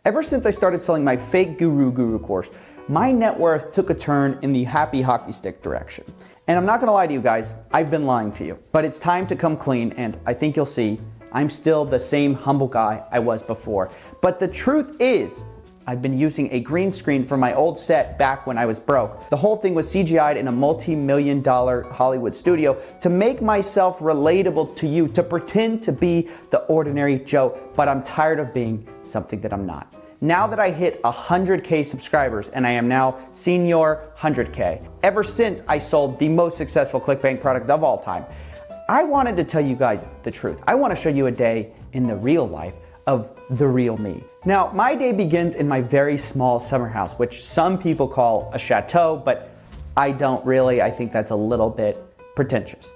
Ever since I started selling my fake guru course, my net worth took a turn in the happy hockey stick direction. And I'm not gonna lie to you guys, I've been lying to you. But it's time to come clean, and I think you'll see I'm still the same humble guy I was before. But the truth is, I've been using a green screen from my old set back when I was broke. The whole thing was CGI'd in a multi-million-dollar Hollywood studio to make myself relatable to you, to pretend to be the ordinary Joe, but I'm tired of being something that I'm not. Now that I hit 100K subscribers, and I am now senior 100K, ever since I sold the most successful ClickBank product of all time, I wanted to tell you guys the truth. I want to show you a day in the real life of the real me. Now, my day begins in my very small summer house, which some people call a chateau, but I don't really. I think that's a little bit pretentious.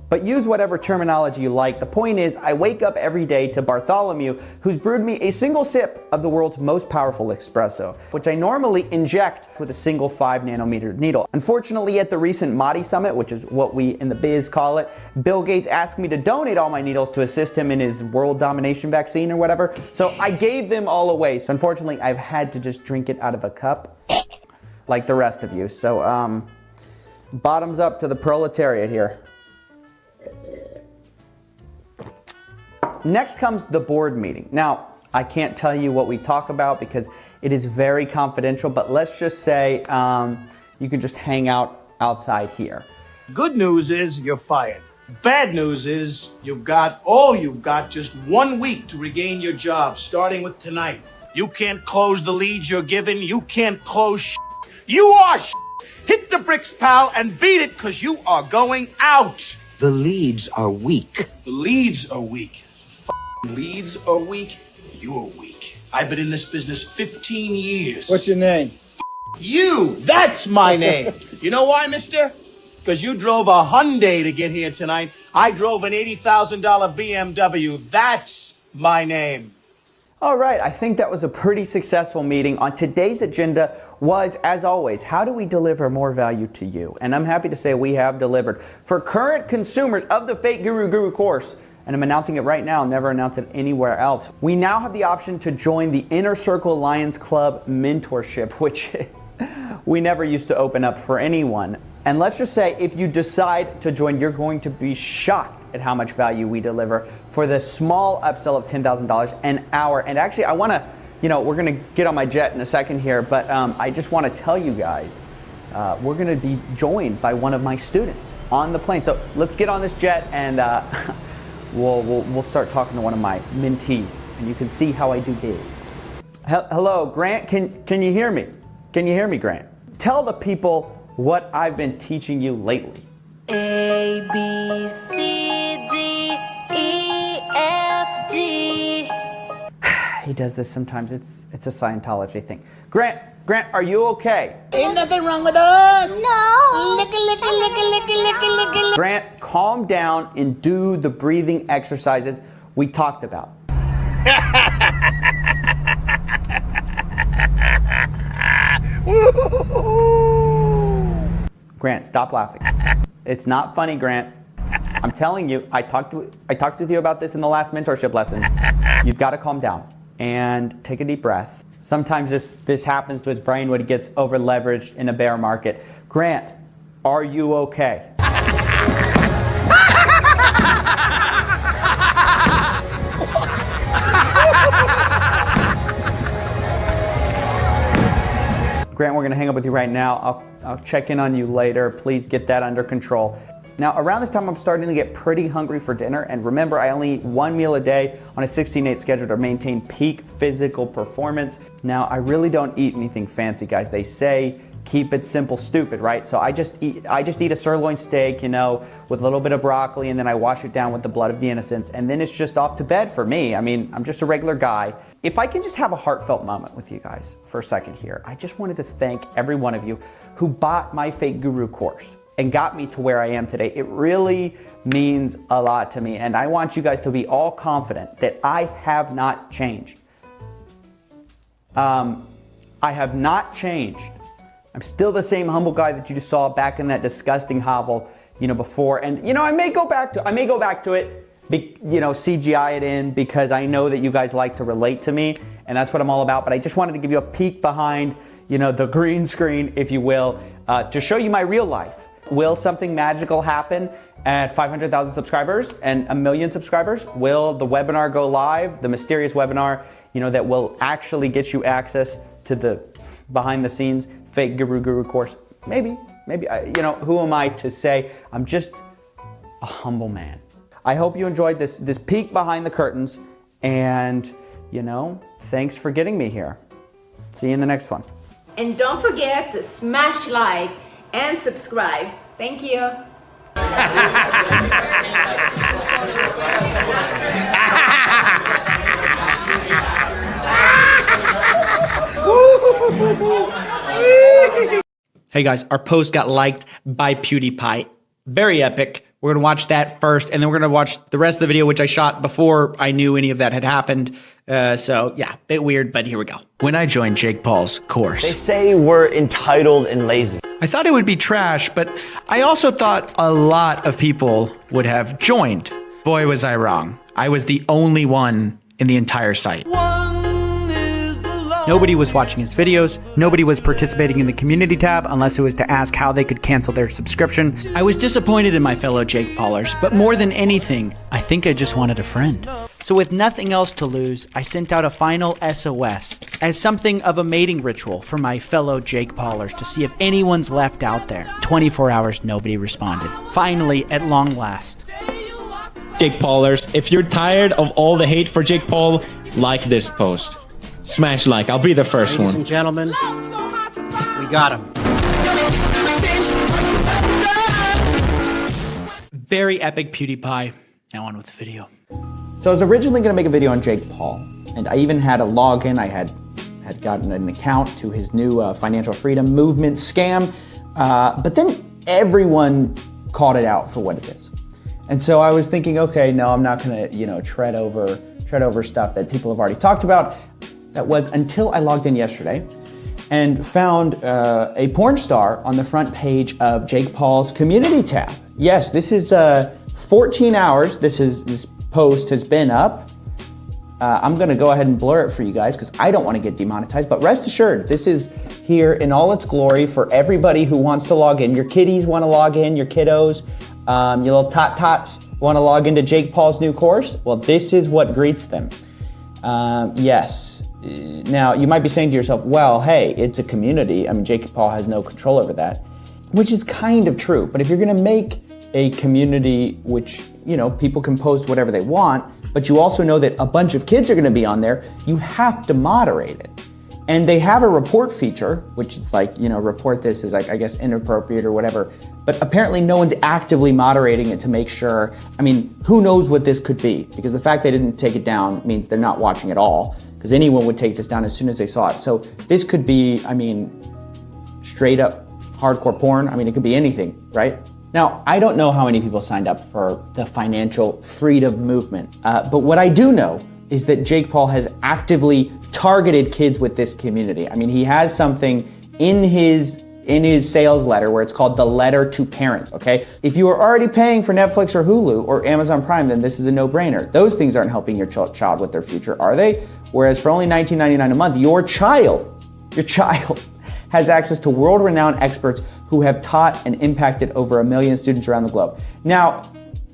But use whatever terminology you like. The point is, I wake up every day to Bartholomew, who's brewed me a single sip of the world's most powerful espresso, which I normally inject with a single 5 nanometer needle. Unfortunately, at the recent Mahdi Summit, which is what we in the biz call it, Bill Gates asked me to donate all my needles to assist him in his world domination vaccine or whatever. So I gave them all away. So unfortunately, I've had to just drink it out of a cup like the rest of you. So bottoms up to the proletariat here. Next comes the board meeting. Now, I can't tell you what we talk about because it is very confidential, but let's just say you can just hang out outside here. Good news is you're fired. Bad news is you've got just 1 week to regain your job, starting with tonight. You can't close the leads you're given. You can't close shit. You are shit. Hit the bricks, pal, and beat it, because you are going out. The leads are weak. The leads are weak. Leads are weak. You're weak. I've been in this business 15 years. What's your name? You! That's my name. You know why, mister? Because you drove a Hyundai to get here tonight. I drove an $80,000 BMW. That's my name. All right, I think that was a pretty successful meeting. On today's agenda was, as always, how do we deliver more value to you? And I'm happy to say we have delivered. For current consumers of the Fake Guru course, and I'm announcing it right now, never announce it anywhere else, we now have the option to join the Inner Circle Lions Club mentorship, which we never used to open up for anyone. And let's just say, if you decide to join, you're going to be shocked at how much value we deliver for the small upsell of $10,000 an hour. And actually, I want to, we're going to get on my jet in a second here, but I just want to tell you guys, we're going to be joined by one of my students on the plane. So let's get on this jet and we'll start talking to one of my mentees, and you can see how I do biz. Hello, Grant. Can you hear me? Can you hear me, Grant? Tell the people what I've been teaching you lately. A, B, C, D, E, F, G. He does this sometimes. It's a Scientology thing. Grant, are you okay? Ain't nothing wrong with us. No. Licky. Grant, calm down and do the breathing exercises we talked about. Grant, stop laughing. It's not funny, Grant. I'm telling you, I talked with you about this in the last mentorship lesson. You've got to calm down and take a deep breath. Sometimes this happens to his brain when he gets over leveraged in a bear market. Grant, are you okay? Grant, we're going to hang up with you right now. I'll check in on you later. Please get that under control. Now, around this time, I'm starting to get pretty hungry for dinner. And remember, I only eat 1 meal a day on a 16/8 schedule to maintain peak physical performance. Now, I really don't eat anything fancy, guys. They say keep it simple, stupid, right? So I just eat a sirloin steak, with a little bit of broccoli, and then I wash it down with the blood of the innocents. And then it's just off to bed for me. I mean, I'm just a regular guy. If I can just have a heartfelt moment with you guys for a second here, I just wanted to thank every one of you who bought my Fake Guru course and got me to where I am today. It really means a lot to me, and I want you guys to be all confident that I have not changed. I have not changed. I'm still the same humble guy that you just saw back in that disgusting hovel, before. And I may go back to it, CGI it in because I know that you guys like to relate to me, and that's what I'm all about. But I just wanted to give you a peek behind, the green screen, if you will, to show you my real life. Will something magical happen at 500,000 subscribers and 1 million subscribers? Will the webinar go live? The mysterious webinar, that will actually get you access to the behind the scenes fake guru course? Maybe, who am I to say? I'm just a humble man. I hope you enjoyed this peek behind the curtains, and, thanks for getting me here. See you in the next one. And don't forget to smash like and subscribe. Thank you. Hey guys, our post got liked by PewDiePie. Very epic. We're gonna watch that first, and then we're gonna watch the rest of the video, which I shot before I knew any of that had happened. So yeah, bit weird, but here we go. When I joined Jake Paul's course, they say we're entitled and lazy. I thought it would be trash, but I also thought a lot of people would have joined. Boy, was I wrong. I was the only one in the entire site. Nobody was watching his videos. Nobody was participating in the community tab unless it was to ask how they could cancel their subscription. I was disappointed in my fellow Jake Paulers, but more than anything, I think I just wanted a friend. So with nothing else to lose, I sent out a final SOS as something of a mating ritual for my fellow Jake Paulers to see if anyone's left out there. 24 hours, nobody responded. Finally, at long last. Jake Paulers, if you're tired of all the hate for Jake Paul, like this post. Smash like, I'll be the first one. Ladies and gentlemen, we got him. Very epic PewDiePie. Now on with the video. So I was originally going to make a video on Jake Paul, and I even had a login. I had gotten an account to his new financial freedom movement scam, but then everyone called it out for what it is. And so I was thinking, okay, no, I'm not going to, tread over stuff that people have already talked about. That was until I logged in yesterday and found a porn star on the front page of Jake Paul's community tab. Yes, this is 14 hours. This post has been up. I'm gonna go ahead and blur it for you guys because I don't want to get demonetized, but rest assured, this is here in all its glory for everybody who wants to log in. Your kiddies want to log in, your kiddos, your little tots want to log into Jake Paul's new course. Well, this is what greets them. Yes. Now, you might be saying to yourself, well, hey, it's a community. I mean, Jake Paul has no control over that, which is kind of true. But if you're gonna make a community which, people can post whatever they want, but you also know that a bunch of kids are gonna be on there, you have to moderate it. And they have a report feature, which is like, report this as, like, I guess, inappropriate or whatever. But apparently no one's actively moderating it to make sure. I mean, who knows what this could be? Because the fact they didn't take it down means they're not watching at all, because anyone would take this down as soon as they saw it. So this could be, straight up hardcore porn. It could be anything, right? Now, I don't know how many people signed up for the financial freedom movement, but what I do know is that Jake Paul has actively targeted kids with this community. He has something in his sales letter where it's called the letter to parents, okay? If you are already paying for Netflix or Hulu or Amazon Prime, then this is a no-brainer. Those things aren't helping your child with their future, are they? Whereas for only $19.99 a month, your child has access to world-renowned experts who have taught and impacted over 1 million students around the globe. Now,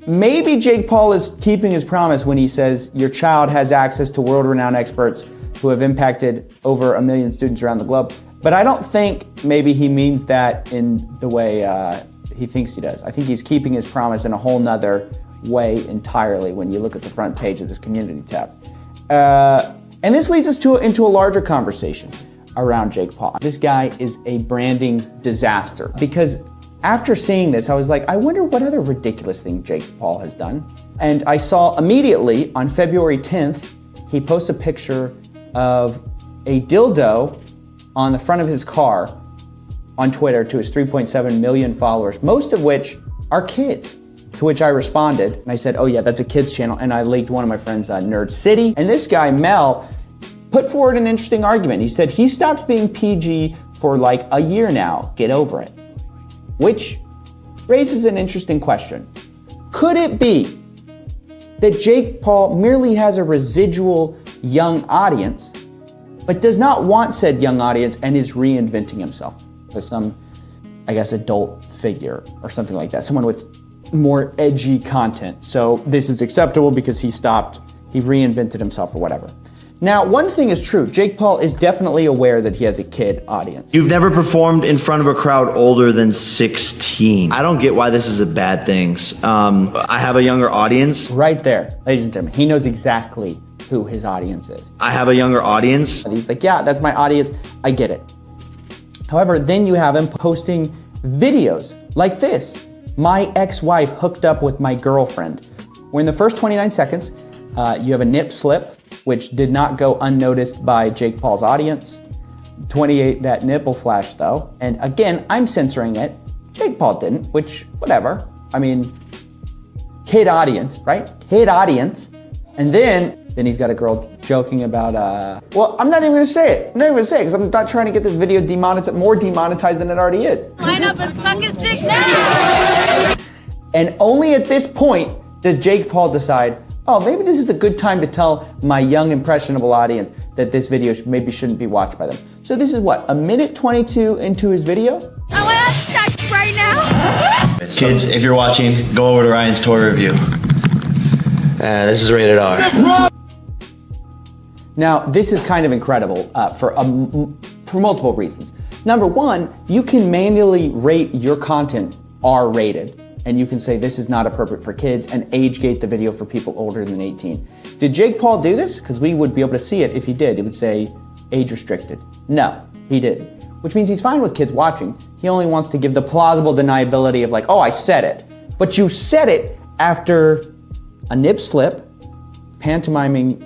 maybe Jake Paul is keeping his promise when he says your child has access to world-renowned experts who have impacted over 1 million students around the globe. But I don't think maybe he means that in the way he thinks he does. I think he's keeping his promise in a whole nother way entirely when you look at the front page of this community tab. And this leads us into a larger conversation around Jake Paul. This guy is a branding disaster, because after seeing this, I was like, I wonder what other ridiculous thing Jake Paul has done. And I saw immediately on February 10th, he posts a picture of a dildo on the front of his car on Twitter to his 3.7 million followers, most of which are kids. To which I responded, and I said, oh yeah, that's a kids channel, and I linked one of my friends on Nerd City. And this guy, Mel, put forward an interesting argument. He said he stopped being PG for like a year now, get over it. Which raises an interesting question. Could it be that Jake Paul merely has a residual young audience, but does not want said young audience and is reinventing himself as some, I guess, adult figure or something like that, someone with more edgy content. So this is acceptable because he reinvented himself or whatever. Now, one thing is true, Jake Paul is definitely aware that he has a kid audience. You've never performed in front of a crowd older than 16. I don't get why this is a bad thing. I have a younger audience. Right there, ladies and gentlemen, he knows exactly who his audience is. I have a younger audience. And he's like, yeah, that's my audience, I get it. However, then you have him posting videos like this. My ex-wife hooked up with my girlfriend. Where in the first 29 seconds, you have a nip slip, which did not go unnoticed by Jake Paul's audience. 28, that nipple flash though. And again, I'm censoring it. Jake Paul didn't, which, whatever. I mean, kid audience, right? Kid audience. And then he's got a girl joking about, well, I'm not even gonna say it. I'm not even gonna say it because I'm not trying to get this video more demonetized than it already is. Line up and suck his dick now! And only at this point does Jake Paul decide, oh, maybe this is a good time to tell my young, impressionable audience that this video maybe shouldn't be watched by them. So this is what, a minute 22 into his video? I want to have sex right now! Kids, if you're watching, go over to Ryan's toy review. This is rated R. Now, this is kind of incredible for multiple reasons. Number one, you can manually rate your content R-rated. And you can say this is not appropriate for kids and age gate the video for people older than 18. Did Jake Paul do this? Because we would be able to see it if he did. It would say age restricted. No, he didn't. Which means he's fine with kids watching. He only wants to give the plausible deniability of like, oh, I said it. But you said it after a nip slip, pantomiming,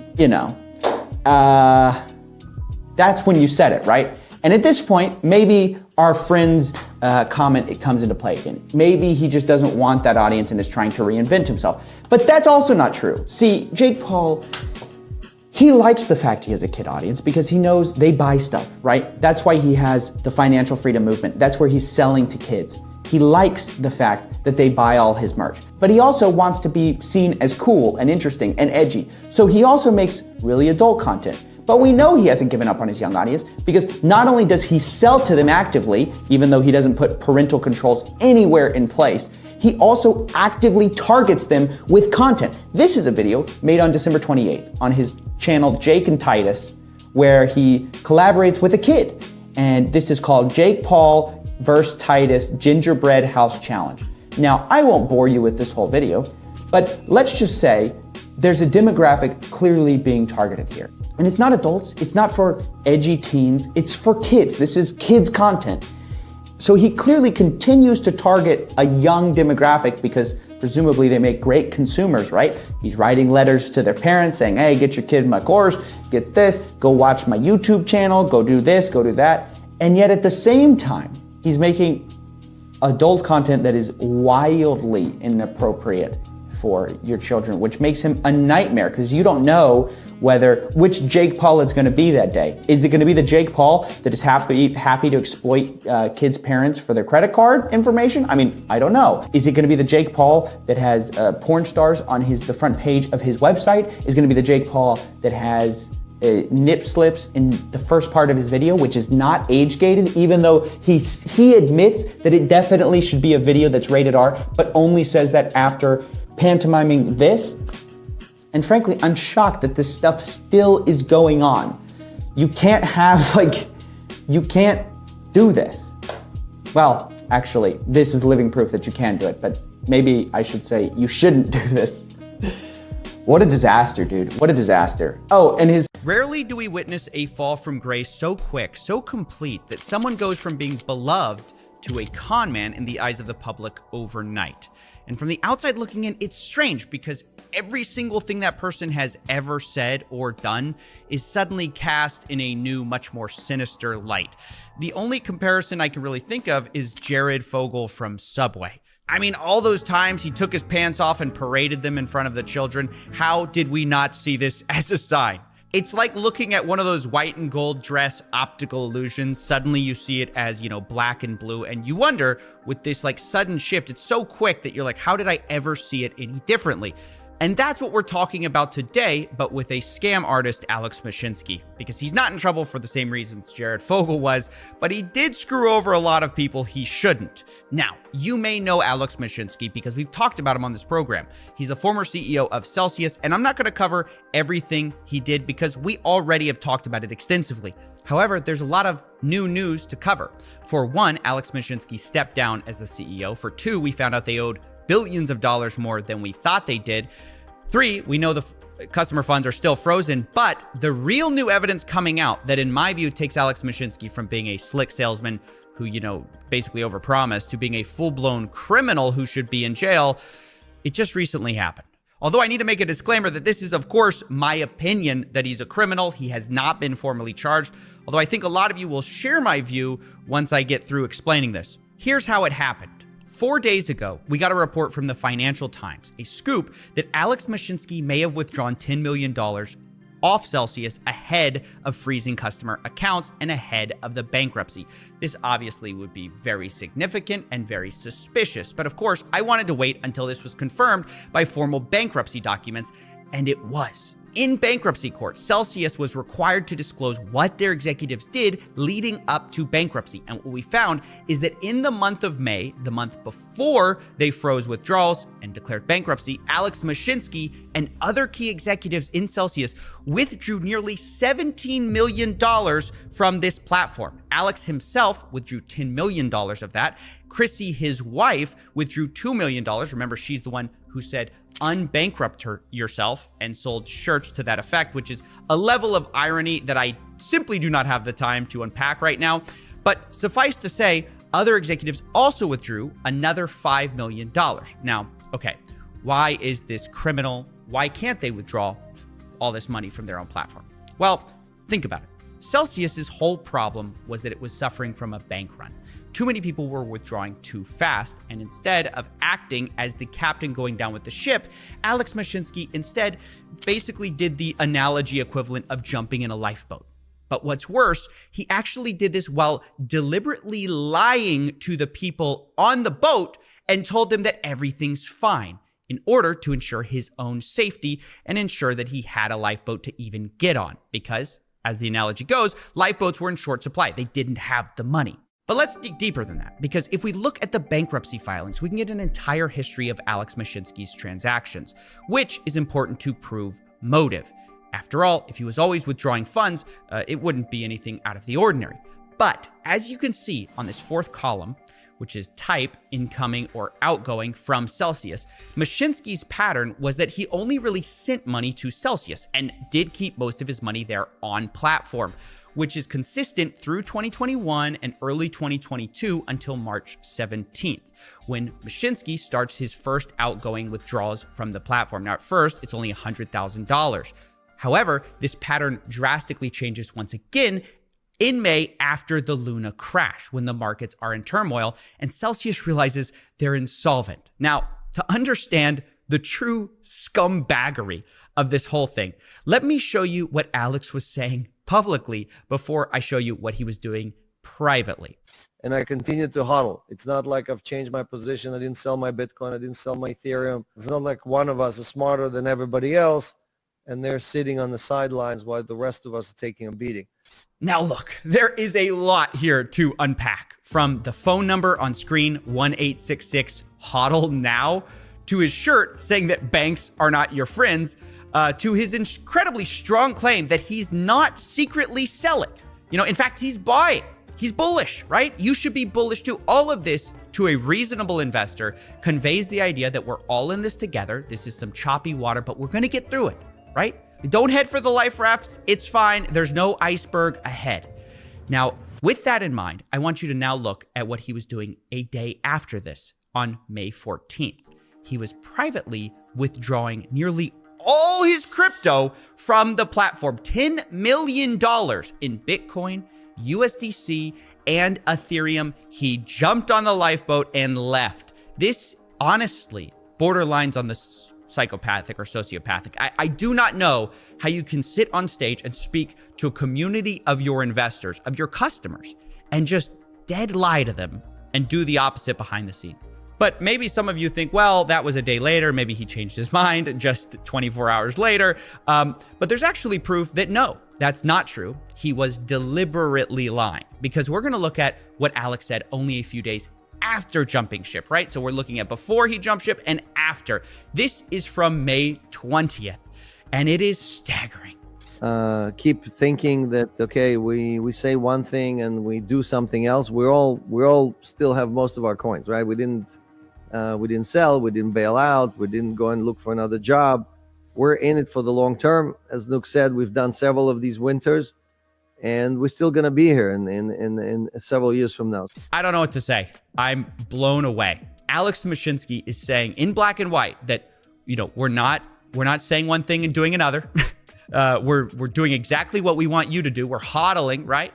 that's when you said it, right? And at this point, maybe our friend's comment, it comes into play again. Maybe he just doesn't want that audience and is trying to reinvent himself. But that's also not true. See, Jake Paul, he likes the fact he has a kid audience because he knows they buy stuff, right? That's why he has the financial freedom movement. That's where he's selling to kids. He likes the fact that they buy all his merch. But he also wants to be seen as cool and interesting and edgy. So he also makes really adult content. But we know he hasn't given up on his young audience because not only does he sell to them actively, even though he doesn't put parental controls anywhere in place, he also actively targets them with content. This is a video made on December 28th on his channel Jake and Titus, where he collaborates with a kid. And this is called Jake Paul vs. Titus Gingerbread House Challenge. Now, I won't bore you with this whole video, but let's just say there's a demographic clearly being targeted here. And it's not adults, it's not for edgy teens, it's for kids. This is kids content. So he clearly continues to target a young demographic because presumably they make great consumers, right? He's writing letters to their parents saying, hey, get your kid my course, get this, go watch my YouTube channel, go do this, go do that. And yet at the same time, he's making adult content that is wildly inappropriate for your children, which makes him a nightmare because you don't know which Jake Paul it's going to be that day. Is it going to be the Jake Paul that is happy to exploit kids' parents for their credit card information? I mean, I don't know. Is it going to be the Jake Paul that has porn stars on the front page of his website? Is it going to be the Jake Paul that has nip slips in the first part of his video, which is not age gated, even though he admits that it definitely should be a video that's rated R, but only says that after pantomiming this? And frankly, I'm shocked that this stuff still is going on. You can't you can't do this. Well, actually, this is living proof that you can do it, but maybe I should say you shouldn't do this. What a disaster, dude. What a disaster. Oh, and Rarely do we witness a fall from grace so quick, so complete, that someone goes from being beloved to a con man in the eyes of the public overnight. And from the outside looking in, it's strange because every single thing that person has ever said or done is suddenly cast in a new, much more sinister light. The only comparison I can really think of is Jared Fogle from Subway. I mean, all those times he took his pants off and paraded them in front of the children. How did we not see this as a sign? It's like looking at one of those white and gold dress optical illusions. Suddenly you see it as, black and blue. And you wonder, with this sudden shift, it's so quick that you're like, how did I ever see it any differently? And that's what we're talking about today, but with a scam artist, Alex Mashinsky, because he's not in trouble for the same reasons Jared Fogle was, but he did screw over a lot of people he shouldn't. Now, you may know Alex Mashinsky because we've talked about him on this program. He's the former CEO of Celsius, and I'm not going to cover everything he did because we already have talked about it extensively. However, there's a lot of new news to cover. For one, Alex Mashinsky stepped down as the CEO. For two, we found out they owed billions of dollars more than we thought they did. 3, we know the customer funds are still frozen, but the real new evidence coming out that in my view takes Alex Mashinsky from being a slick salesman who, basically overpromised to being a full-blown criminal who should be in jail, it just recently happened. Although I need to make a disclaimer that this is, of course, my opinion that he's a criminal. He has not been formally charged, although I think a lot of you will share my view once I get through explaining this. Here's how it happened. 4 days ago, we got a report from the Financial Times, a scoop that Alex Mashinsky may have withdrawn $10 million off Celsius ahead of freezing customer accounts and ahead of the bankruptcy. This obviously would be very significant and very suspicious, but of course, I wanted to wait until this was confirmed by formal bankruptcy documents, and it was. In bankruptcy court, Celsius was required to disclose what their executives did leading up to bankruptcy. And what we found is that in the month of May, the month before they froze withdrawals and declared bankruptcy, Alex Mashinsky and other key executives in Celsius withdrew nearly $17 million from this platform. Alex himself withdrew $10 million of that. Chrissy, his wife, withdrew $2 million. Remember, she's the one who said, unbankrupt yourself, and sold shirts to that effect, which is a level of irony that I simply do not have the time to unpack right now. But suffice to say, other executives also withdrew another $5 million. Now, okay, why is this criminal? Why can't they withdraw all this money from their own platform? Well, think about it. Celsius's whole problem was that it was suffering from a bank run. Too many people were withdrawing too fast, and instead of acting as the captain going down with the ship, Alex Mashinsky instead basically did the analogy equivalent of jumping in a lifeboat. But what's worse, he actually did this while deliberately lying to the people on the boat and told them that everything's fine in order to ensure his own safety and ensure that he had a lifeboat to even get on. Because, as the analogy goes, lifeboats were in short supply. They didn't have the money. But let's dig deeper than that, because if we look at the bankruptcy filings, we can get an entire history of Alex Mashinsky's transactions, which is important to prove motive. After all, if he was always withdrawing funds, it wouldn't be anything out of the ordinary. But as you can see on this fourth column, which is type, incoming or outgoing from Celsius, Mashinsky's pattern was that he only really sent money to Celsius and did keep most of his money there on platform, which is consistent through 2021 and early 2022 until March 17th, when Mashinsky starts his first outgoing withdrawals from the platform. Now, at first, it's only $100,000. However, this pattern drastically changes once again in May after the Luna crash, when the markets are in turmoil and Celsius realizes they're insolvent. Now, to understand the true scumbaggery of this whole thing, let me show you what Alex was saying publicly before I show you what he was doing privately. And I continue to hodl. It's not like I've changed my position. I didn't sell my Bitcoin. I didn't sell my Ethereum. It's not like one of us is smarter than everybody else and they're sitting on the sidelines while the rest of us are taking a beating. Now look, there is a lot here to unpack, from the phone number on screen, 1-866-HODL now, to his shirt saying that banks are not your friends, to his incredibly strong claim that he's not secretly selling. In fact, he's buying. He's bullish, right? You should be bullish too. All of this, to a reasonable investor, conveys the idea that we're all in this together. This is some choppy water, but we're going to get through it, right? Don't head for the life rafts. It's fine. There's no iceberg ahead. Now, with that in mind, I want you to now look at what he was doing a day after this, on May 14th. He was privately withdrawing nearly all his crypto from the platform, $10 million in Bitcoin, USDC, and Ethereum. He jumped on the lifeboat and left. This honestly borderlines on the psychopathic or sociopathic. I do not know how you can sit on stage and speak to a community of your investors, of your customers, and just dead lie to them and do the opposite behind the scenes. But maybe some of you think, well, that was a day later. Maybe he changed his mind just 24 hours later. But there's actually proof that no, that's not true. He was deliberately lying, because we're going to look at what Alex said only a few days after jumping ship, right? So we're looking at before he jumped ship and after. This is from May 20th, and it is staggering. Keep thinking that, okay, we say one thing and we do something else. We all still have most of our coins, right? We didn't sell, we didn't bail out, we didn't go and look for another job. We're in it for the long term. As Nook said, we've done several of these winters, and we're still going to be here in several years from now. I don't know what to say. I'm blown away. Alex Mashinsky is saying in black and white that, we're not saying one thing and doing another. We're doing exactly what we want you to do. We're hodling, right?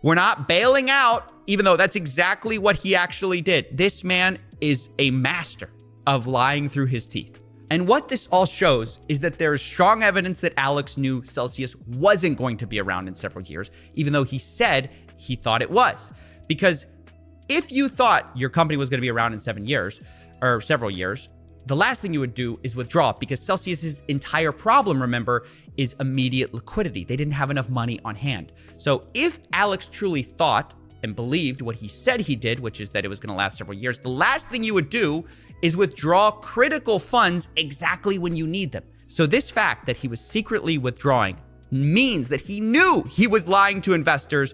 We're not bailing out, even though that's exactly what he actually did. This man is a master of lying through his teeth. And what this all shows is that there is strong evidence that Alex knew Celsius wasn't going to be around in several years, even though he said he thought it was. Because if you thought your company was going to be around in 7 years or several years, the last thing you would do is withdraw, because Celsius's entire problem, remember, is immediate liquidity. They didn't have enough money on hand. So if Alex truly thought and believed what he said he did, which is that it was going to last several years, the last thing you would do is withdraw critical funds exactly when you need them. So this fact that he was secretly withdrawing means that he knew he was lying to investors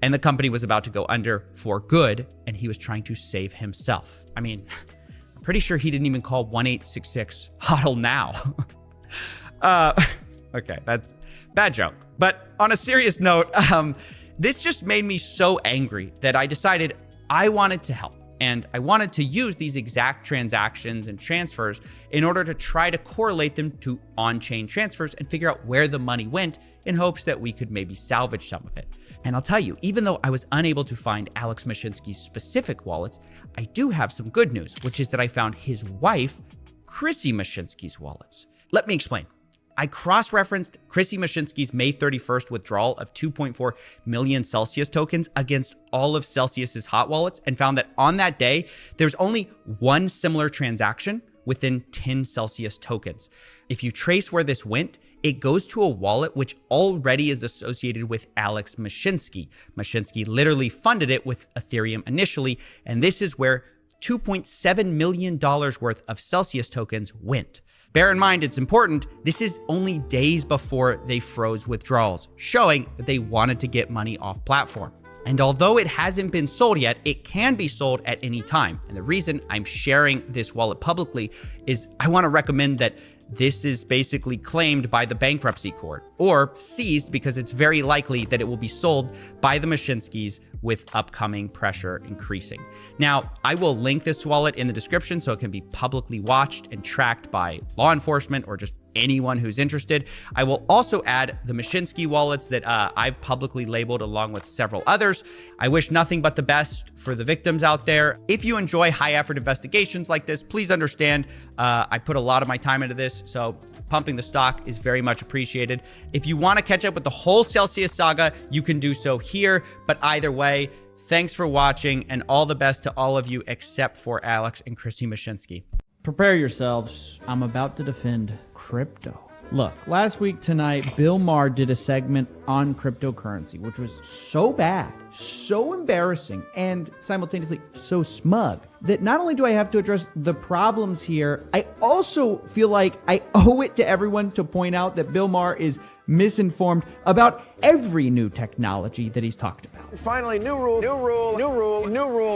and the company was about to go under for good, and he was trying to save himself. I mean, I'm pretty sure he didn't even call 1-866 HODL now. Okay, that's bad joke. But on a serious note, this just made me so angry that I decided I wanted to help. And I wanted to use these exact transactions and transfers in order to try to correlate them to on-chain transfers and figure out where the money went in hopes that we could maybe salvage some of it. And I'll tell you, even though I was unable to find Alex Mashinsky's specific wallets, I do have some good news, which is that I found his wife, Chrissy Mashinsky's wallets. Let me explain. I cross-referenced Chrissy Mashinsky's May 31st withdrawal of 2.4 million Celsius tokens against all of Celsius's hot wallets and found that on that day, there's only one similar transaction within 10 Celsius tokens. If you trace where this went, it goes to a wallet which already is associated with Alex Mashinsky. Mashinsky literally funded it with Ethereum initially, and this is where $2.7 million worth of Celsius tokens went. Bear in mind, it's important, this is only days before they froze withdrawals, showing that they wanted to get money off platform. And although it hasn't been sold yet, it can be sold at any time. And the reason I'm sharing this wallet publicly is I want to recommend that this is basically claimed by the bankruptcy court or seized, because it's very likely that it will be sold by the Mashinskys with upcoming pressure increasing. Now, I will link this wallet in the description so it can be publicly watched and tracked by law enforcement or just anyone who's interested. I will also add the Mashinsky wallets that I've publicly labeled along with several others. I wish nothing but the best for the victims out there. If you enjoy high effort investigations like this, please understand I put a lot of my time into this, so pumping the stock is very much appreciated. If you want to catch up with the whole Celsius saga, you can do so here, but either way, thanks for watching and all the best to all of you except for Alex and Chrissy Mashinsky. Prepare yourselves. I'm about to defend crypto. Look, last week tonight, Bill Maher did a segment on cryptocurrency, which was so bad, so embarrassing, and simultaneously so smug that not only do I have to address the problems here, I also feel like I owe it to everyone to point out that Bill Maher is misinformed about every new technology that he's talked about. Finally, new rule,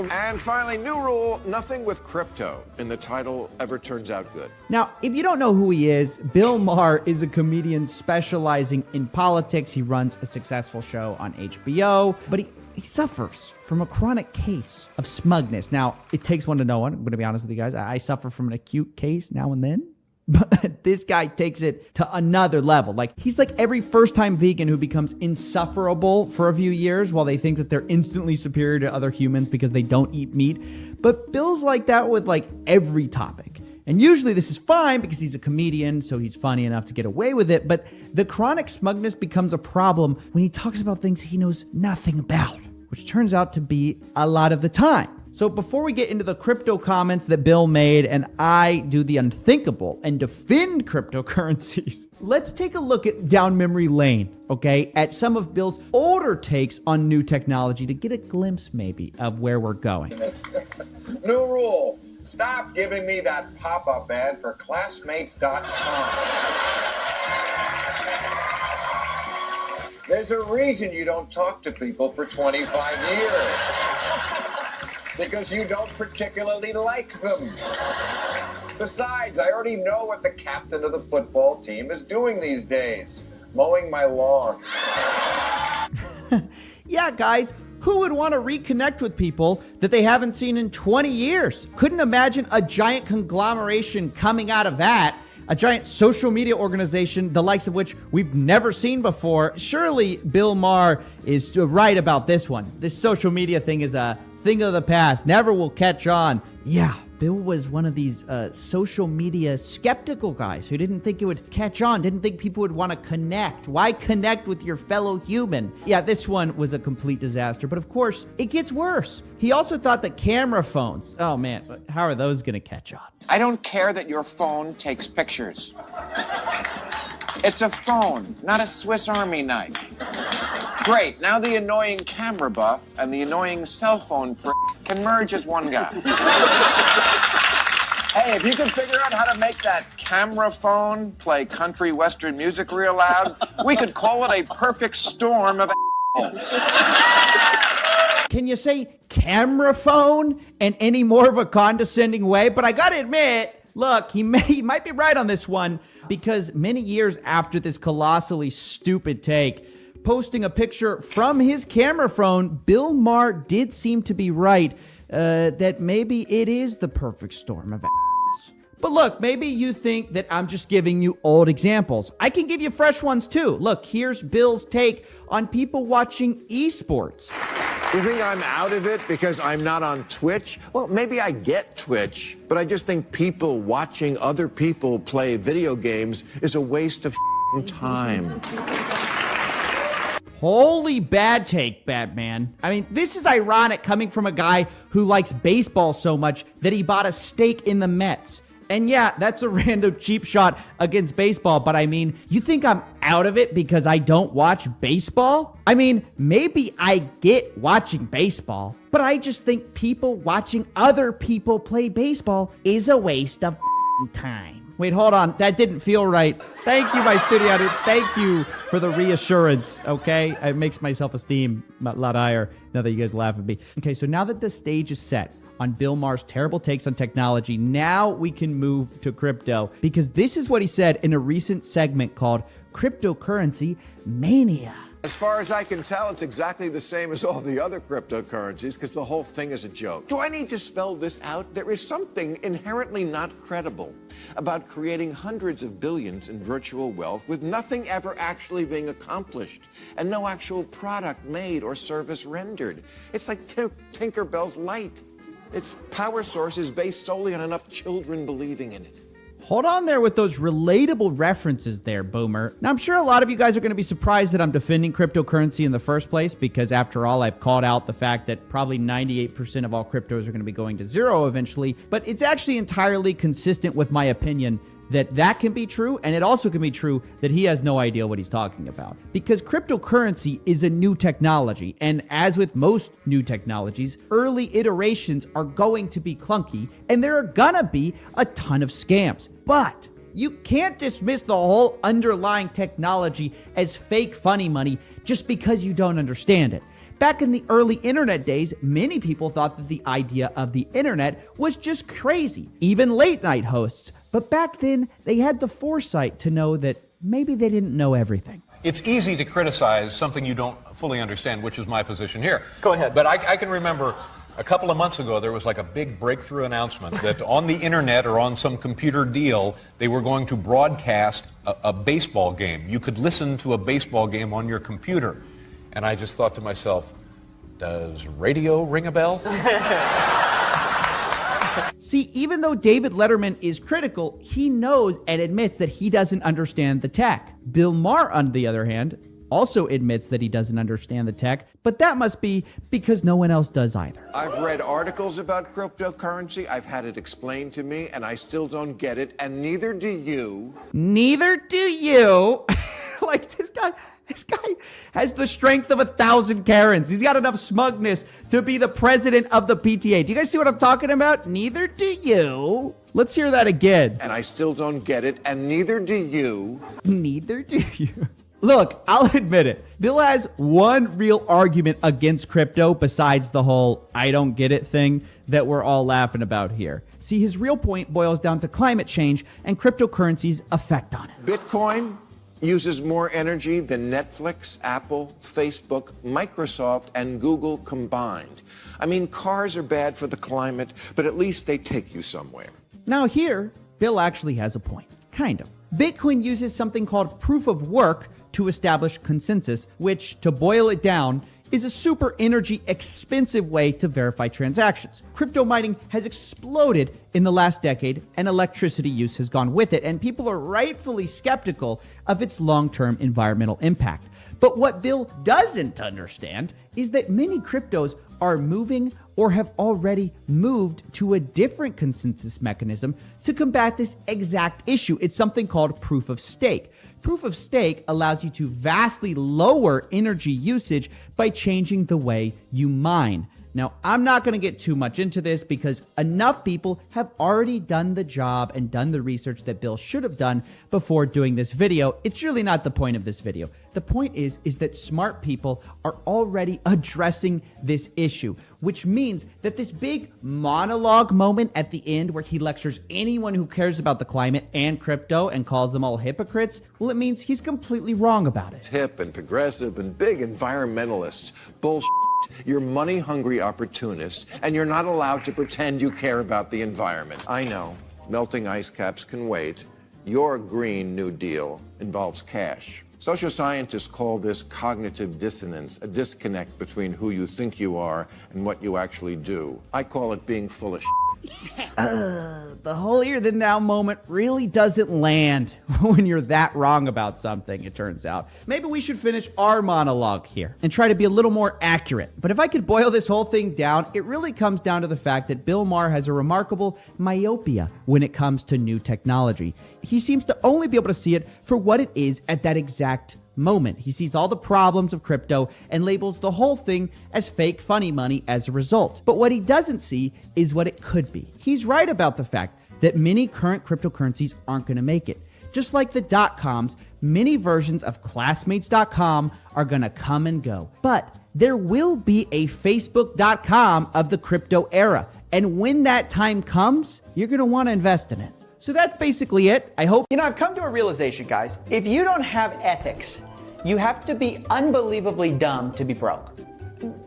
and finally, new rule, nothing with crypto. And the title ever turns out good. Now, if you don't know who he is, Bill Maher is a comedian specializing in politics. He runs a successful show on HBO, but he suffers from a chronic case of smugness. Now, it takes one to know one. I'm going to be honest with you guys. I suffer from an acute case now and then. But this guy takes it to another level. Like, he's like every first-time vegan who becomes insufferable for a few years while they think that they're instantly superior to other humans because they don't eat meat. But Bill's like that with like every topic. And usually this is fine because he's a comedian, so he's funny enough to get away with it. But the chronic smugness becomes a problem when he talks about things he knows nothing about, which turns out to be a lot of the time. So before we get into the crypto comments that Bill made and I do the unthinkable and defend cryptocurrencies, let's take a look down memory lane, okay, at some of Bill's older takes on new technology to get a glimpse maybe of where we're going. New rule. Stop giving me that pop-up ad for classmates.com. There's a reason you don't talk to people for 25 years. Because you don't particularly like them. Besides, I already know what the captain of the football team is doing these days. Mowing my lawn. Yeah, guys, who would want to reconnect with people that they haven't seen in 20 years? Couldn't imagine a giant conglomeration coming out of that. A giant social media organization, the likes of which we've never seen before. Surely Bill Maher is right about this one. This social media thing is a thing of the past. Never will catch on. Yeah, Bill was one of these social media skeptical guys who didn't think it would catch on, didn't think people would want to connect. Why connect with your fellow human? Yeah, this one was a complete disaster, but of course, it gets worse. He also thought that camera phones, oh man, how are those going to catch on? I don't care that your phone takes pictures. It's a phone, not a Swiss Army knife. Great, now the annoying camera buff and the annoying cell phone prick can merge as one guy. Hey, if you can figure out how to make that camera phone play country western music real loud, we could call it a perfect storm of Can you say camera phone in any more of a condescending way? But I gotta admit, look, he might be right on this one, because many years after this colossally stupid take, posting a picture from his camera phone, Bill Maher did seem to be right that maybe it is the perfect storm of assholes. But look, maybe you think that I'm just giving you old examples. I can give you fresh ones too. Look, here's Bill's take on people watching esports. You think I'm out of it because I'm not on Twitch? Well, maybe I get Twitch, but I just think people watching other people play video games is a waste of time. Holy bad take, Batman. I mean, this is ironic coming from a guy who likes baseball so much that he bought a stake in the Mets. And yeah, that's a random cheap shot against baseball, but I mean, you think I'm out of it because I don't watch baseball? I mean, maybe I get watching baseball, but I just think people watching other people play baseball is a waste of time. Wait, hold on. That didn't feel right. Thank you, my studio audience. Thank you for the reassurance, okay? It makes my self-esteem a lot higher now that you guys laugh at me. Okay, so now that the stage is set on Bill Maher's terrible takes on technology, now we can move to crypto, because this is what he said in a recent segment called Cryptocurrency Mania. As far as I can tell, it's exactly the same as all the other cryptocurrencies because the whole thing is a joke. Do I need to spell this out? There is something inherently not credible about creating hundreds of billions in virtual wealth with nothing ever actually being accomplished and no actual product made or service rendered. It's like Tinkerbell's light. Its power source is based solely on enough children believing in it. Hold on there with those relatable references there, Boomer. Now, I'm sure a lot of you guys are going to be surprised that I'm defending cryptocurrency in the first place, because after all, I've called out the fact that probably 98% of all cryptos are going to be going to zero eventually, but it's actually entirely consistent with my opinion that can be true, and it also can be true that he has no idea what he's talking about. Because cryptocurrency is a new technology, and as with most new technologies, early iterations are going to be clunky, and there are gonna be a ton of scams. But you can't dismiss the whole underlying technology as fake funny money just because you don't understand it. Back in the early internet days, many people thought that the idea of the internet was just crazy, even late night hosts. But back then, they had the foresight to know that maybe they didn't know everything. It's easy to criticize something you don't fully understand, which is my position here. Go ahead. But I can remember a couple of months ago, there was like a big breakthrough announcement that on the internet or on some computer deal, they were going to broadcast a baseball game. You could listen to a baseball game on your computer. And I just thought to myself, does radio ring a bell? See, even though David Letterman is critical, he knows and admits that he doesn't understand the tech. Bill Maher, on the other hand, also admits that he doesn't understand the tech, but that must be because no one else does either. I've read articles about cryptocurrency, I've had it explained to me, and I still don't get it, and neither do you. Neither do you. Like, this guy has the strength of 1,000 Karens. He's got enough smugness to be the president of the PTA. Do you guys see what I'm talking about? Neither do you. Let's hear that again. And I still don't get it, and neither do you. Neither do you. Look, I'll admit it. Bill has one real argument against crypto besides the whole I don't get it thing that we're all laughing about here. See, his real point boils down to climate change and cryptocurrency's effect on it. Bitcoin uses more energy than Netflix, Apple, Facebook, Microsoft, and Google combined. I mean, cars are bad for the climate, but at least they take you somewhere. Now here, Bill actually has a point. Kind of. Bitcoin uses something called proof of work to establish consensus, which, to boil it down, is a super energy expensive way to verify transactions. Crypto mining has exploded in the last decade, and electricity use has gone with it, and people are rightfully skeptical of its long-term environmental impact. But what Bill doesn't understand is that many cryptos are moving or have already moved to a different consensus mechanism to combat this exact issue. It's something called proof of stake. Proof of stake allows you to vastly lower energy usage by changing the way you mine. Now, I'm not going to get too much into this because enough people have already done the job and done the research that Bill should have done before doing this video. It's really not the point of this video. The point is that smart people are already addressing this issue, which means that this big monologue moment at the end where he lectures anyone who cares about the climate and crypto and calls them all hypocrites, well, it means he's completely wrong about it. Hip and progressive and big environmentalists. Bullshit. You're money-hungry opportunists, and you're not allowed to pretend you care about the environment. I know, melting ice caps can wait. Your Green New Deal involves cash. Social scientists call this cognitive dissonance, a disconnect between who you think you are and what you actually do. I call it being full of shit. The holier than thou moment really doesn't land when you're that wrong about something, it turns out. Maybe we should finish our monologue here and try to be a little more accurate. But if I could boil this whole thing down, it really comes down to the fact that Bill Maher has a remarkable myopia when it comes to new technology. He seems to only be able to see it for what it is at that exact moment. He sees all the problems of crypto and labels the whole thing as fake funny money as a result. But what he doesn't see is what it could be. He's right about the fact that many current cryptocurrencies aren't going to make it. Just like the .coms, many versions of classmates.com are going to come and go. But there will be a facebook.com of the crypto era. And when that time comes, you're going to want to invest in it. So that's basically it. I hope. You know, I've come to a realization, guys. If you don't have ethics, you have to be unbelievably dumb to be broke.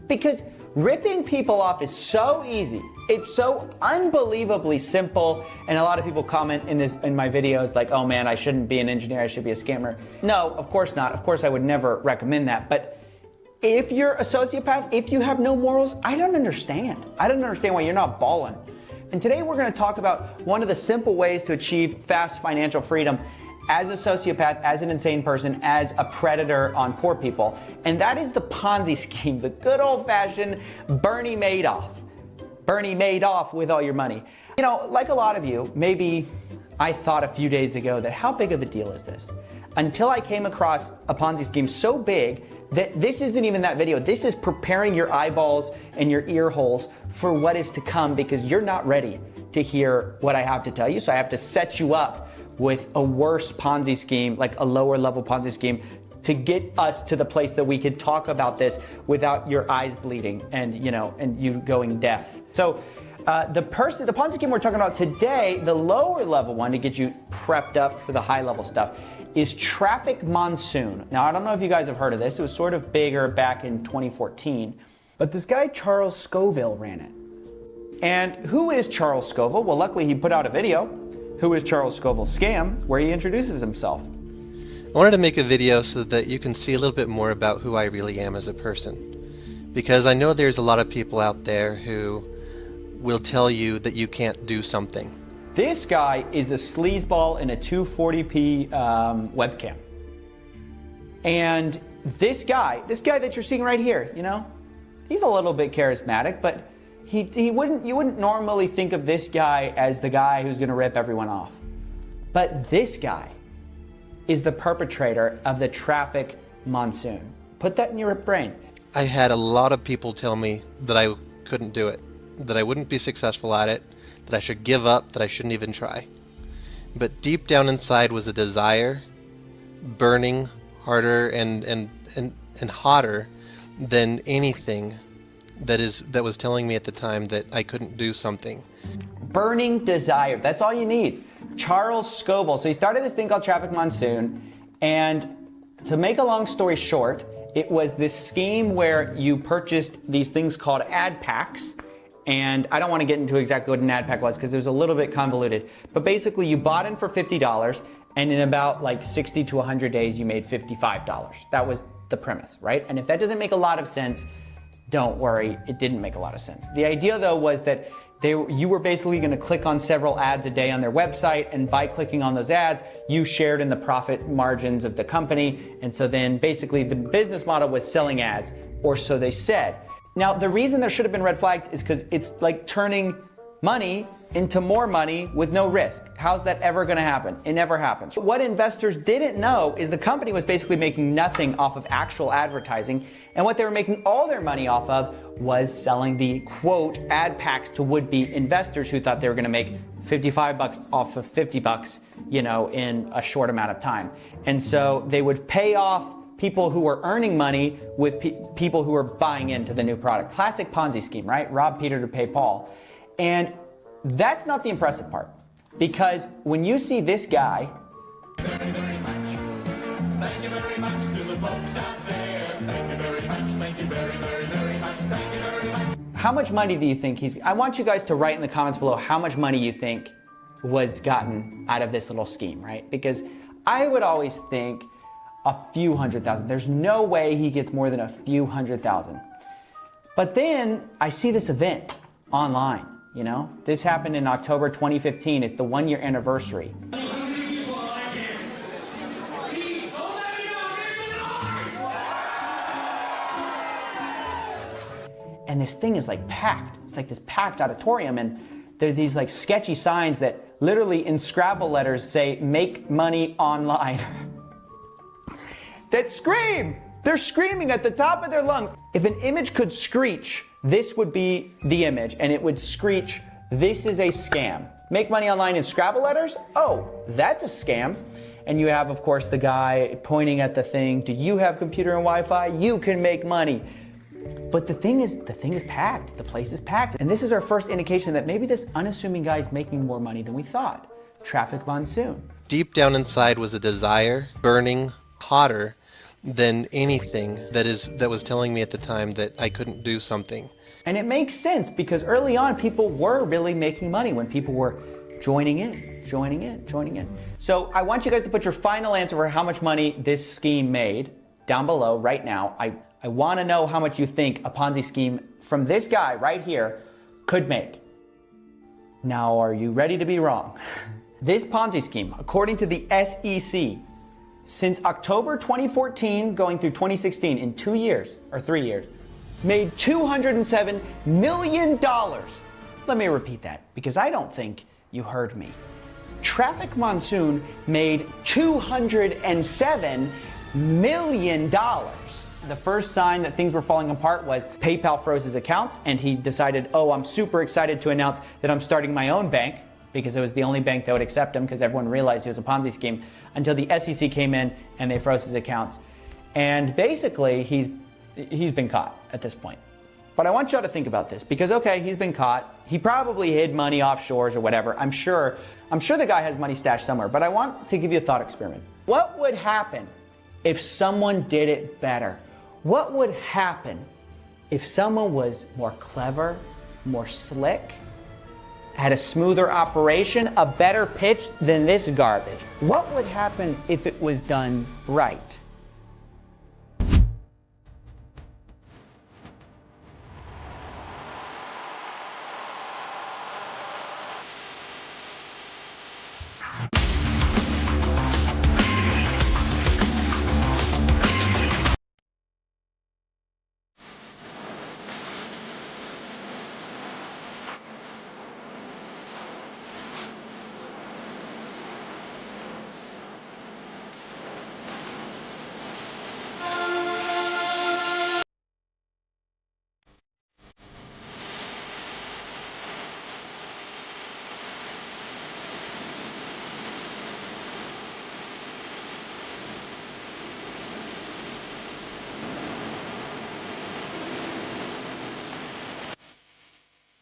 Because ripping people off is so easy. It's so unbelievably simple. And a lot of people comment in my videos like, oh man, I shouldn't be an engineer, I should be a scammer. No, of course not. Of course, I would never recommend that. But if you're a sociopath, if you have no morals, I don't understand. I don't understand why you're not balling. And today we're going to talk about one of the simple ways to achieve fast financial freedom as a sociopath, as an insane person, as a predator on poor people. And that is the Ponzi scheme, the good old-fashioned Bernie Madoff. Bernie Madoff with all your money. You know, like a lot of you, maybe I thought a few days ago that how big of a deal is this? Until I came across a Ponzi scheme so big that this isn't even that video. This is preparing your eyeballs and your ear holes for what is to come because you're not ready to hear what I have to tell you. So I have to set you up with a worse Ponzi scheme, like a lower level Ponzi scheme, to get us to the place that we could talk about this without your eyes bleeding and, you know, and you going deaf. So the Ponzi scheme we're talking about today, the lower level one to get you prepped up for the high level stuff, is Traffic Monsoon. Now, I don't know if you guys have heard of this. It was sort of bigger back in 2014, but this guy, Charles Scoville, ran it. And who is Charles Scoville? Well, luckily he put out a video, Who is Charles Scoville's Scam, where he introduces himself. I wanted to make a video so that you can see a little bit more about who I really am as a person. Because I know there's a lot of people out there who will tell you that you can't do something. This guy is a sleazeball in a 240p webcam. And this guy that you're seeing right here, you know, he's a little bit charismatic, but you wouldn't normally think of this guy as the guy who's gonna rip everyone off. But this guy is the perpetrator of the traffic monsoon. Put that in your brain. I had a lot of people tell me that I couldn't do it, that I wouldn't be successful at it, that I should give up, that I shouldn't even try. But deep down inside was a desire, burning harder and hotter than anything that was telling me at the time that I couldn't do something. Burning desire, that's all you need. Charles Scovel, so he started this thing called Traffic Monsoon, and to make a long story short, it was this scheme where you purchased these things called ad packs, and I don't want to get into exactly what an ad pack was because it was a little bit convoluted, but basically you bought in for $50, and in about like 60 to 100 days you made $55. That was the premise, right? And if that doesn't make a lot of sense, don't worry, it didn't make a lot of sense. The idea though was that you were basically going to click on several ads a day on their website, and by clicking on those ads, you shared in the profit margins of the company. And so then basically the business model was selling ads, or so they said. Now, the reason there should have been red flags is because it's like turning money into more money with no risk. How's that ever going to happen? It never happens. What investors didn't know is the company was basically making nothing off of actual advertising, and what they were making all their money off of was selling the quote ad packs to would-be investors who thought they were going to make $55 off of $50, you know, in a short amount of time. And so they would pay off people who were earning money with people who were buying into the new product. Classic Ponzi scheme, right? Rob Peter to pay Paul. And that's not the impressive part, because when you see this guy, Thank you very much to the folks out there. Thank you very much. Thank you very much. Thank you very much. how much money do you think I want you guys to write in the comments below how much money you think was gotten out of this little scheme, right? Because I would always think a few $100,000. There's no way he gets more than a few $100,000. But then I see this event online. You know, this happened in October 2015. It's the 1-year anniversary. And this thing is like packed. It's like this packed auditorium, and there's these like sketchy signs that literally in Scrabble letters say, "Make money online." That scream! They're screaming at the top of their lungs. If an image could screech, this would be the image, and it would screech, "This is a scam." Make money online in Scrabble letters? Oh, that's a scam. And you have, of course, the guy pointing at the thing, "Do you have computer and Wi-Fi? You can make money." But the thing is packed. The place is packed. And this is our first indication that maybe this unassuming guy is making more money than we thought. Traffic monsoon. Deep down inside was a desire, burning hotter than anything that was telling me at the time that I couldn't do something. And it makes sense because early on people were really making money when people were joining in. So I want you guys to put your final answer for how much money this scheme made down below right now. I want to know how much you think a Ponzi scheme from this guy right here could make. Now, are you ready to be wrong? This Ponzi scheme, according to the SEC, since October 2014 going through 2016, in 2 years or 3 years, made $207 million. Let me repeat that because I don't think you heard me. Traffic Monsoon made $207 million. The first sign that things were falling apart was PayPal froze his accounts, and he decided, oh, I'm super excited to announce that I'm starting my own bank, because it was the only bank that would accept him because everyone realized he was a Ponzi scheme, until the SEC came in and they froze his accounts. And basically, he's been caught at this point. But I want y'all to think about this because, okay, he's been caught. He probably hid money offshores or whatever. I'm sure the guy has money stashed somewhere, but I want to give you a thought experiment. What would happen if someone did it better? What would happen if someone was more clever, more slick, had a smoother operation, a better pitch than this garbage? What would happen if it was done right?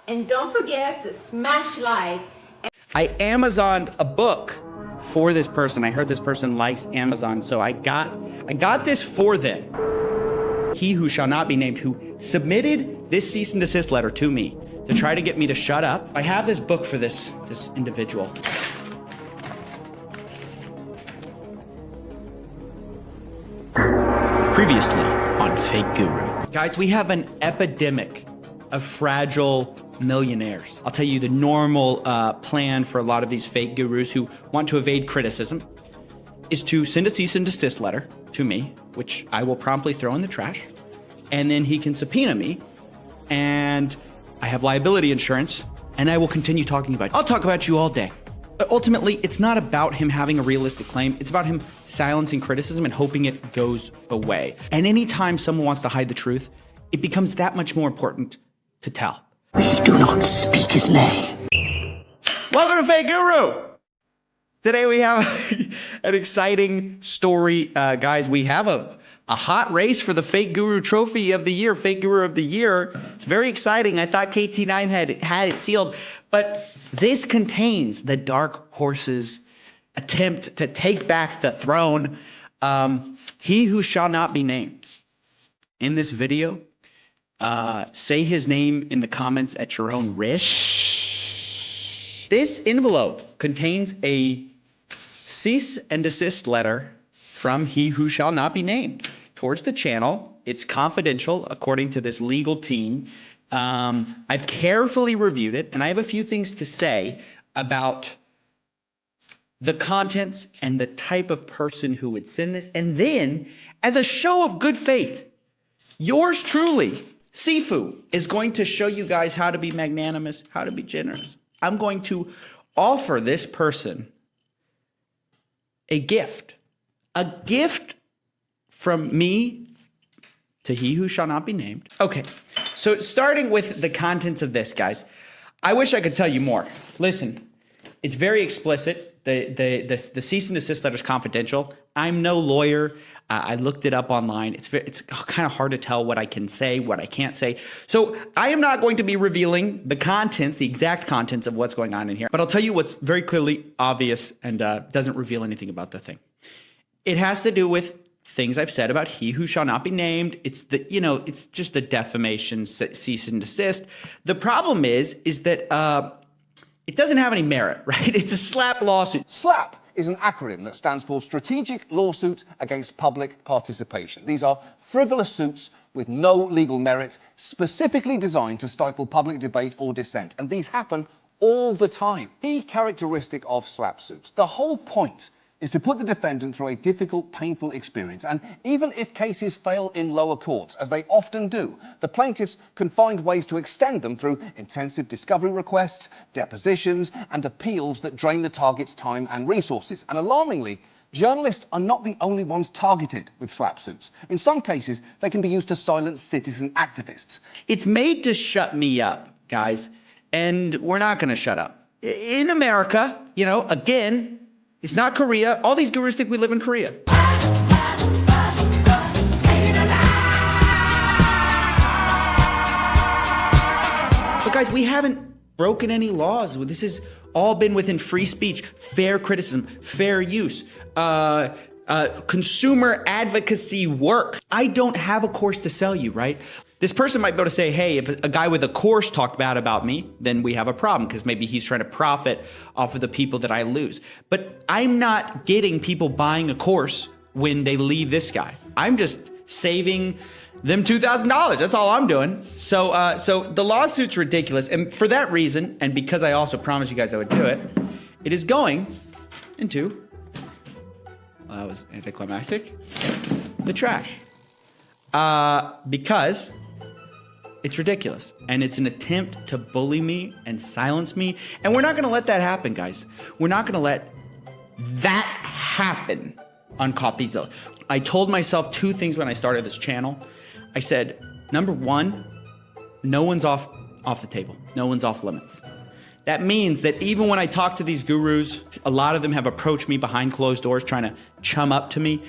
And don't forget to smash like. I Amazoned a book for this person. I heard this person likes Amazon, so I got this for them. He who shall not be named, who submitted this cease and desist letter to me to try to get me to shut up. I have this book for this individual. Previously on Fake Guru. Guys, we have an epidemic of fragile millionaires. I'll tell you the normal plan for a lot of these fake gurus who want to evade criticism is to send a cease and desist letter to me, which I will promptly throw in the trash, and then he can subpoena me, and I have liability insurance, and I will continue talking about you. I'll talk about you all day. But ultimately, it's not about him having a realistic claim. It's about him silencing criticism and hoping it goes away. And anytime someone wants to hide the truth, it becomes that much more important to tell. We do not speak his name. Welcome to Fake Guru. Today we have an exciting story, guys. We have a hot race for the Fake Guru Trophy of the Year, Fake Guru of the Year. It's very exciting. I thought KT9 had it sealed, but this contains the Dark Horse's attempt to take back the throne. He who shall not be named. In this video, say his name in the comments at your own risk. This envelope contains a cease and desist letter from he who shall not be named towards the channel. It's confidential according to this legal team. I've carefully reviewed it, and I have a few things to say about the contents and the type of person who would send this. And then, as a show of good faith, yours truly, Sifu, is going to show you guys how to be magnanimous, how to be generous. I'm going to offer this person a gift from me to he who shall not be named. Okay, so starting with the contents of this, guys, I wish I could tell you more. Listen, it's very explicit. The cease and desist letter is confidential. I'm no lawyer. I looked it up online. It's kind of hard to tell what I can say, what I can't say. So I am not going to be revealing the contents, the exact contents of what's going on in here. But I'll tell you what's very clearly obvious and doesn't reveal anything about the thing. It has to do with things I've said about he who shall not be named. It's it's just the defamation, cease and desist. The problem is that it doesn't have any merit, right? It's a SLAPP lawsuit. SLAPP is an acronym that stands for Strategic Lawsuit Against Public Participation. These are frivolous suits with no legal merit, specifically designed to stifle public debate or dissent. And these happen all the time. The characteristic of SLAPP suits, the whole point is to put the defendant through a difficult, painful experience. And even if cases fail in lower courts, as they often do, the plaintiffs can find ways to extend them through intensive discovery requests, depositions, and appeals that drain the target's time and resources. And alarmingly, journalists are not the only ones targeted with SLAPP suits. In some cases, they can be used to silence citizen activists. It's made to shut me up, guys, and we're not going to shut up. In America, again, it's not Korea. All these gurus think we live in Korea. But guys, we haven't broken any laws. This has all been within free speech, fair criticism, fair use, consumer advocacy work. I don't have a course to sell you, right? This person might be able to say, hey, if a guy with a course talked bad about me, then we have a problem because maybe he's trying to profit off of the people that I lose. But I'm not getting people buying a course when they leave this guy. I'm just saving them $2,000. That's all I'm doing. So the lawsuit's ridiculous. And for that reason, and because I also promised you guys I would do it, it is going into, well, that was anticlimactic, the trash. Because it's ridiculous, and it's an attempt to bully me and silence me, and we're not going to let that happen, guys. We're not going to let that happen on Coffeezilla. I told myself two things when I started this channel. I said, number one, no one's off the table. No one's off limits. That means that even when I talk to these gurus, a lot of them have approached me behind closed doors trying to chum up to me.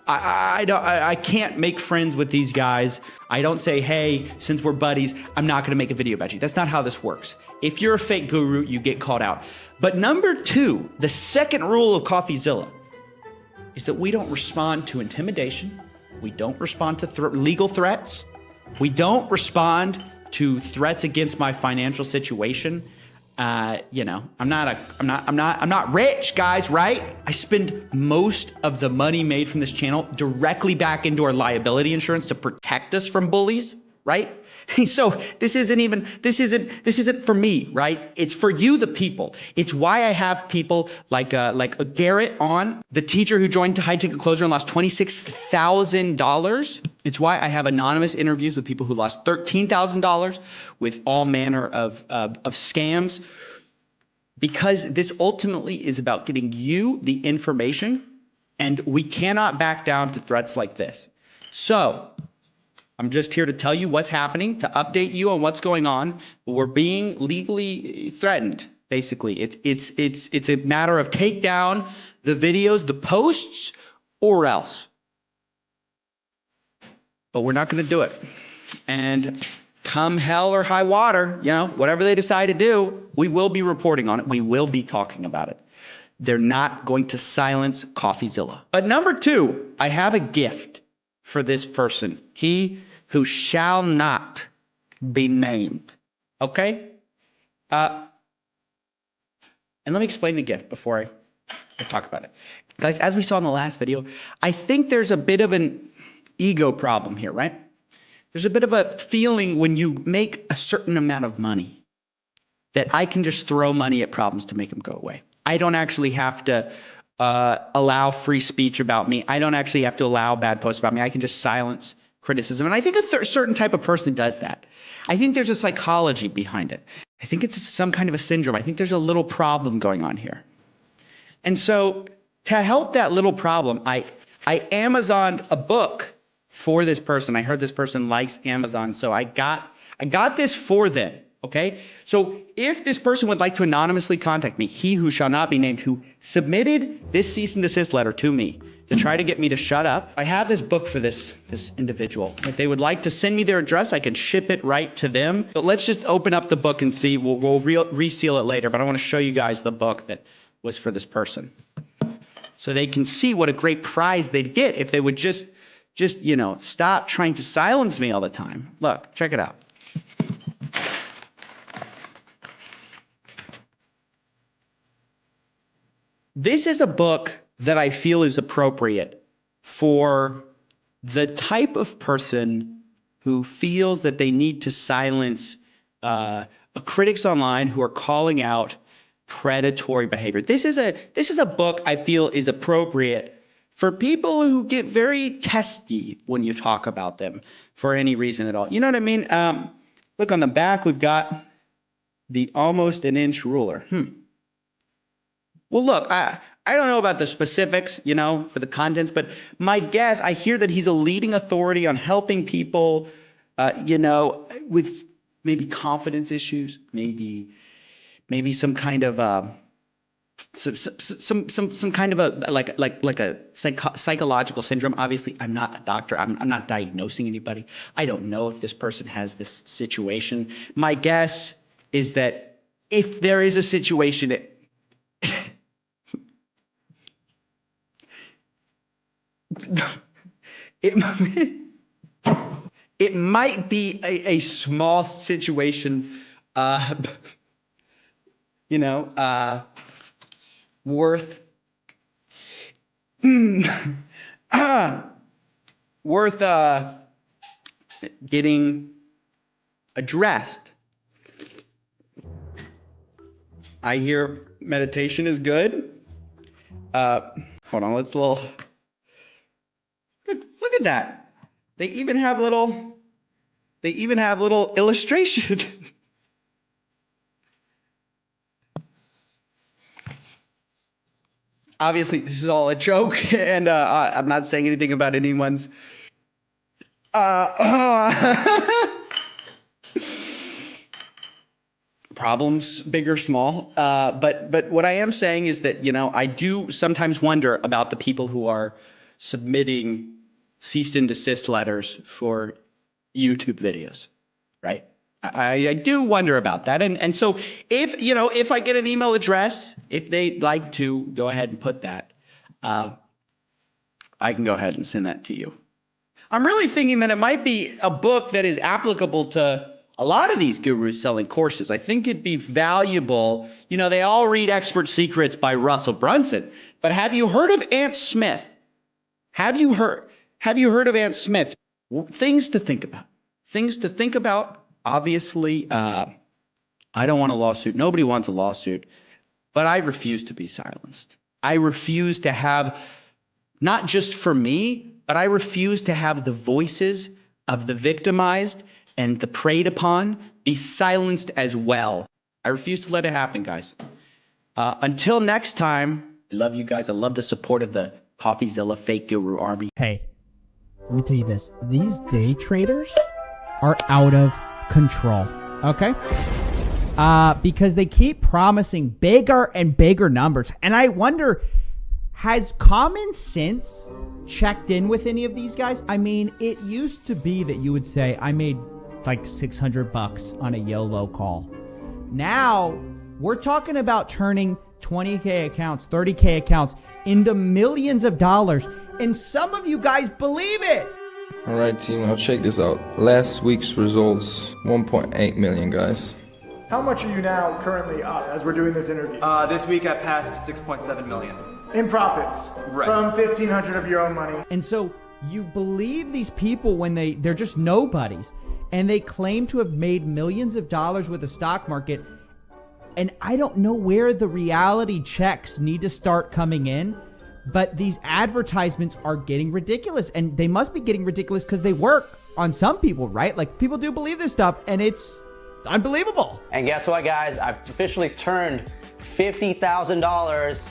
I can't make friends with these guys. I don't say, hey, since we're buddies, I'm not gonna make a video about you. That's not how this works. If you're a fake guru, you get called out. But number two, the second rule of Coffeezilla is that we don't respond to intimidation. We don't respond to legal threats. We don't respond to threats against my financial situation. You know, I'm not rich, guys, right? I spend most of the money made from this channel directly back into our liability insurance to protect us from bullies, right? So this isn't for me, right? It's for you, the people. It's why I have people like Garrett on, the teacher who joined to High Ticket Closer and lost $26,000. It's why I have anonymous interviews with people who lost $13,000 with all manner of scams, because this ultimately is about getting you the information, and we cannot back down to threats like this. So I'm just here to tell you what's happening, to update you on what's going on. We're being legally threatened, basically. It's a matter of take down the videos, the posts, or else. But we're not going to do it. And come hell or high water, you know, whatever they decide to do, we will be reporting on it. We will be talking about it. They're not going to silence Coffeezilla. But number two, I have a gift for this person. He who shall not be named. Okay? And let me explain the gift before I talk about it. Guys, as we saw in the last video, I think there's a bit of an ego problem here, right? There's a bit of a feeling when you make a certain amount of money that I can just throw money at problems to make them go away. I don't actually have to allow free speech about me. I don't actually have to allow bad posts about me. I can just silence criticism. And I think a certain type of person does that. I think there's a psychology behind it. I think it's some kind of a syndrome. I think there's a little problem going on here. And so to help that little problem, I Amazoned a book for this person. I heard this person likes Amazon, so I got this for them. Okay, so if this person would like to anonymously contact me, he who shall not be named, who submitted this cease and desist letter to me to try to get me to shut up, I have this book for this individual. If they would like to send me their address, I can ship it right to them. But let's just open up the book and see. We'll reseal it later, but I want to show you guys the book that was for this person, so they can see what a great prize they'd get if they would just you know, stop trying to silence me all the time. Look, check it out. This is a book that I feel is appropriate for the type of person who feels that they need to silence critics online who are calling out predatory behavior. This is a book I feel is appropriate for people who get very testy when you talk about them for any reason at all. You know what I mean? Look, on the back, we've got the almost an inch ruler. Well, look, I don't know about the specifics, you know, for the contents, but my guess, I hear that he's a leading authority on helping people, you know, with maybe confidence issues, maybe some kind of some kind of a like a psychological syndrome. Obviously, I'm not a doctor. I'm not diagnosing anybody. I don't know if this person has this situation. My guess is that if there is a situation, it might be a small situation, you know, worth getting addressed. I hear meditation is good. Hold on, let's look at that. They even have little illustration. Obviously, this is all a joke, and I'm not saying anything about anyone's problems, big or small. But what I am saying is that, you know, I do sometimes wonder about the people who are submitting cease and desist letters for YouTube videos, right? I do wonder about that. And so if I get an email address, if they'd like to go ahead and put that, I can go ahead and send that to you. I'm really thinking that it might be a book that is applicable to a lot of these gurus selling courses. I think it'd be valuable. They all read Expert Secrets by Russell Brunson, but have you heard of Ant Smith? Have you heard of Ant Smith? Things to think about. Things to think about. Obviously, I don't want a lawsuit. Nobody wants a lawsuit, but I refuse to be silenced. I refuse to have, not just for me, but I refuse to have the voices of the victimized and the preyed upon be silenced as well. I refuse to let it happen, guys. Until next time, I love you guys. I love the support of the Coffeezilla fake guru army. Hey, let me tell you this. These day traders are out of control, okay? Because they keep promising bigger and bigger numbers. And I wonder, has common sense checked in with any of these guys? I mean, it used to be that you would say, I made like $600 on a YOLO call. Now, we're talking about turning 20K accounts, 30K accounts into millions of dollars. And some of you guys believe it. All right, team, now check this out. Last week's results, 1.8 million, guys. How much are you now currently up as we're doing this interview? This week I passed 6.7 million. In profits. Right. From 1,500 of your own money. And so you believe these people when they're just nobodies and they claim to have made millions of dollars with the stock market. And I don't know where the reality checks need to start coming in, but these advertisements are getting ridiculous, and they must be getting ridiculous because they work on some people, right? Like, people do believe this stuff, and it's unbelievable. And guess what, guys? I've officially turned $50,000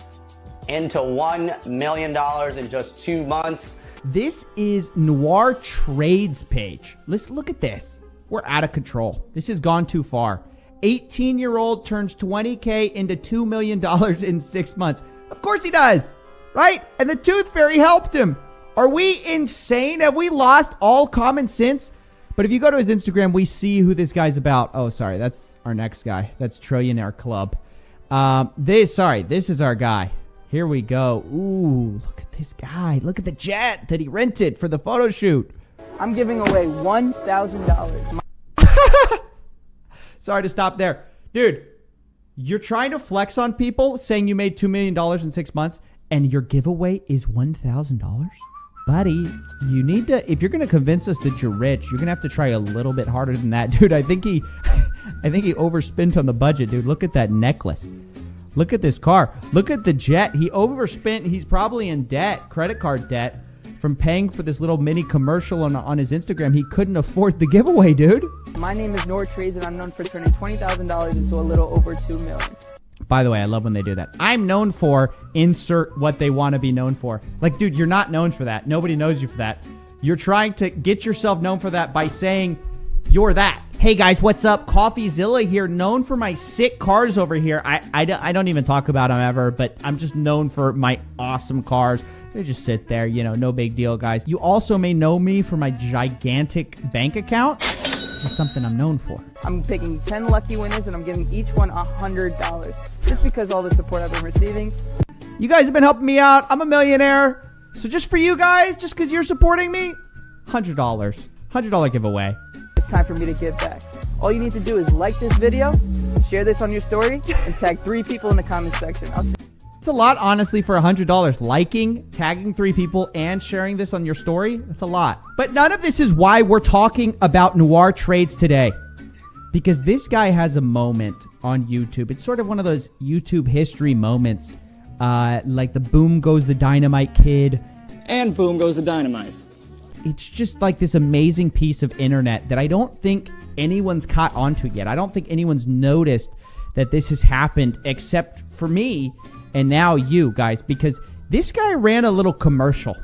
into $1 million in just 2 months. This is Noir Trades page. Let's look at this. We're out of control. This has gone too far. 18-year-old turns 20K into $2 million in 6 months. Of course he does, right? And the Tooth Fairy helped him. Are we insane? Have we lost all common sense? But if you go to his Instagram, we see who this guy's about. Oh, sorry, that's our next guy. That's Trillionaire Club. This is our guy. Here we go. Ooh, look at this guy. Look at the jet that he rented for the photo shoot. I'm giving away $1,000. Sorry to stop there. Dude, you're trying to flex on people saying you made $2 million in 6 months and your giveaway is $1,000? Buddy, you need to, if you're going to convince us that you're rich, you're going to have to try a little bit harder than that. Dude, I think he overspent on the budget, dude. Look at that necklace. Look at this car. Look at the jet. He overspent. He's probably in debt, credit card debt, from paying for this little mini commercial on his Instagram. He couldn't afford the giveaway, dude. My name is Noir Trades, and I'm known for turning $20,000 into a little over $2 million. By the way, I love when they do that. I'm known for insert what they want to be known for. Like, dude, you're not known for that. Nobody knows you for that. You're trying to get yourself known for that by saying you're that. Hey guys, what's up? Coffeezilla here, known for my sick cars over here. I don't even talk about them ever, but I'm just known for my awesome cars. They just sit there, no big deal, guys. You also may know me for my gigantic bank account. Just something I'm known for. I'm picking 10 lucky winners, and I'm giving each one $100. Just because all the support I've been receiving. You guys have been helping me out. I'm a millionaire. So just for you guys, just because you're supporting me, $100. $100 giveaway. It's time for me to give back. All you need to do is like this video, share this on your story, and tag 3 people in the comment section. It's a lot, honestly, for $100. Liking, tagging 3 people, and sharing this on your story, that's a lot. But none of this is why we're talking about Noir Trades today. Because this guy has a moment on YouTube. It's sort of one of those YouTube history moments. Like the boom goes the dynamite kid. And boom goes the dynamite. It's just like this amazing piece of internet that I don't think anyone's caught onto yet. I don't think anyone's noticed that this has happened except for me and now you guys, because this guy ran a little commercial,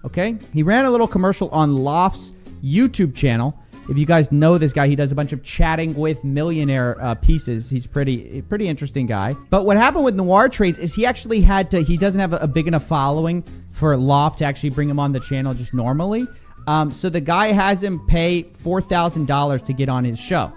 okay? He ran a little commercial on Loft's YouTube channel, If you guys know this guy, he does a bunch of chatting with Millionaire pieces. He's pretty interesting guy. But what happened with Noir Trades is he actually had to, he doesn't have a big enough following for Loft to actually bring him on the channel just normally. So the guy has him pay $4,000 to get on his show.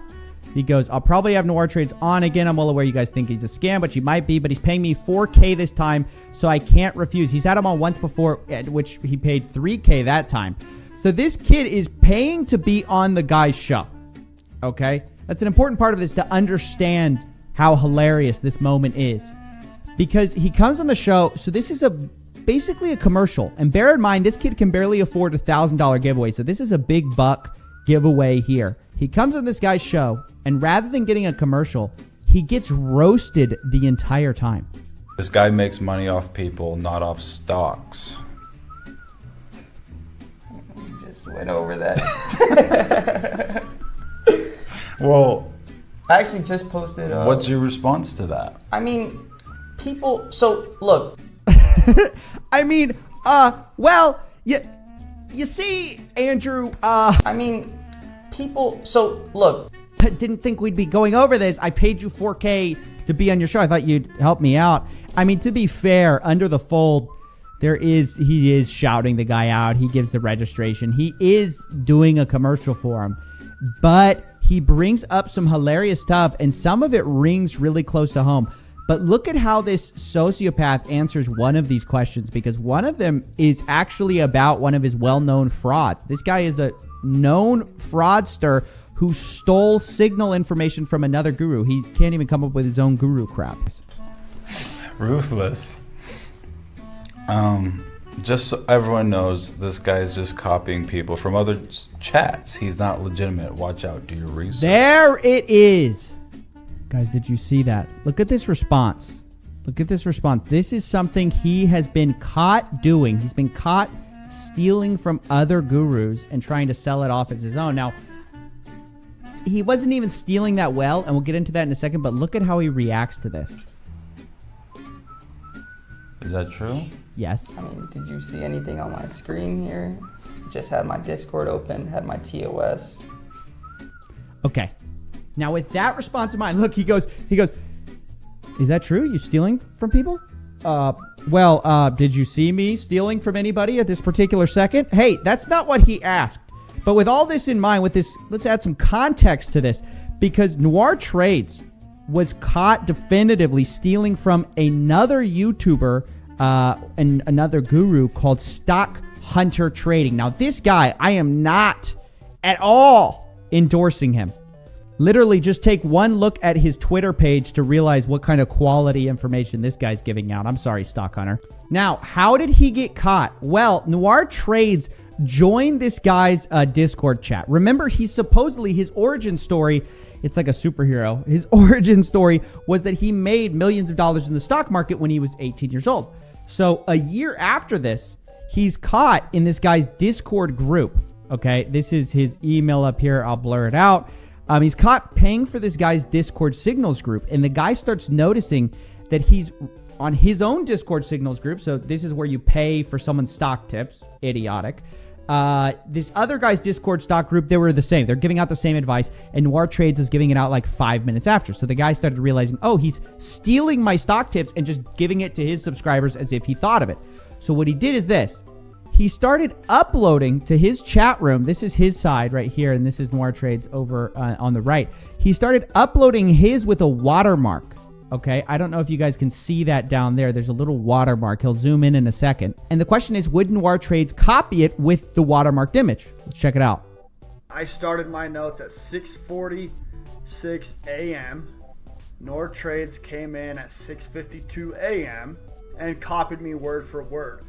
He goes, I'll probably have Noir Trades on again. I'm well aware you guys think he's a scam, which he might be, but he's paying me $4K this time, so I can't refuse. He's had him on once before, at which he paid $3K that time. So this kid is paying to be on the guy's show. Okay? That's an important part of this, to understand how hilarious this moment is. Because he comes on the show, so this is basically a commercial. And bear in mind, this kid can barely afford a $1,000 giveaway, so this is a big buck giveaway here. He comes on this guy's show, and rather than getting a commercial, he gets roasted the entire time. This guy makes money off people, not off stocks. We just went over that. Well, I actually just posted. What's your response to that? I mean, people. So look. I mean, well, you see, Andrew. I mean, people. So look. Didn't think we'd be going over this. I paid you $4K to be on your show. I thought you'd help me out. I mean, to be fair, under the fold, he is shouting the guy out. He gives the registration. He is doing a commercial for him, but he brings up some hilarious stuff, and some of it rings really close to home. But look at how this sociopath answers one of these questions, because one of them is actually about one of his well-known frauds. This guy is a known fraudster who stole signal information from another guru. He can't even come up with his own guru crap. Ruthless. Just so everyone knows, this guy is just copying people from other chats. He's not legitimate. Watch out. Do your research. There it is. Guys, did you see that? Look at this response. Look at this response. This is something he has been caught doing. He's been caught stealing from other gurus and trying to sell it off as his own. Now, he wasn't even stealing that well, and we'll get into that in a second, but look at how he reacts to this. Is that true? Yes. I mean, did you see anything on my screen here? Just had my Discord open, had my TOS. Okay. Now, with that response in mind, look, he goes, is that true? You stealing from people? Did you see me stealing from anybody at this particular second? Hey, that's not what he asked. But with all this in mind, with this, let's add some context to this, because Noir Trades was caught definitively stealing from another YouTuber and another guru called Stock Hunter Trading. Now, this guy, I am not at all endorsing him. Literally, just take one look at his Twitter page to realize what kind of quality information this guy's giving out. I'm sorry, Stock Hunter. Now, how did he get caught? Well, Noir Trades joined this guy's Discord chat. Remember, he's supposedly, his origin story, it's like a superhero. His origin story was that he made millions of dollars in the stock market when he was 18 years old. So a year after this, he's caught in this guy's Discord group. Okay, this is his email up here. I'll blur it out. He's caught paying for this guy's Discord signals group, and the guy starts noticing that he's on his own Discord signals group. So this is where you pay for someone's stock tips. Idiotic. This other guy's Discord stock group, they were the same. They're giving out the same advice, and Noir Trades is giving it out like 5 minutes after. So the guy started realizing, oh, he's stealing my stock tips and just giving it to his subscribers as if he thought of it. So what he did is this. He started uploading to his chat room. This is his side right here, and this is Noir Trades over on the right. He started uploading his with a watermark. Okay, I don't know if you guys can see that down there. There's a little watermark. He'll zoom in a second. And the question is, would Noir Trades copy it with the watermarked image? Let's check it out. I started my notes at 6:46 a.m. Noir Trades came in at 6:52 a.m. and copied me word for word.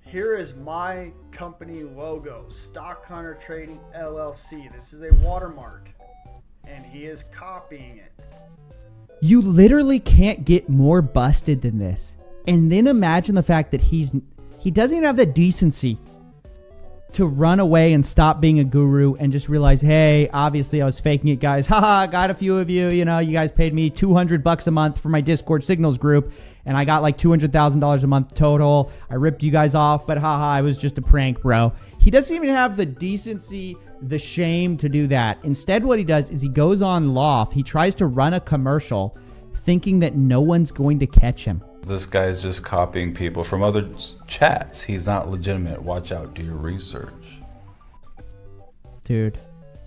Here is my company logo, Stock Hunter Trading LLC. This is a watermark, and he is copying it. You literally can't get more busted than this. And then imagine the fact that he doesn't even have the decency to run away and stop being a guru and just realize, hey, obviously I was faking it, guys. Haha, got a few of you, you know, you guys paid me $200 a month for my Discord signals group, and I got like $200,000 a month total. I ripped you guys off, but haha, it was just a prank, bro. He doesn't even have the decency, the shame to do that. Instead, what he does is he goes on Loft. He tries to run a commercial thinking that no one's going to catch him. This guy's just copying people from other chats. He's not legitimate. Watch out. Do your research. Dude,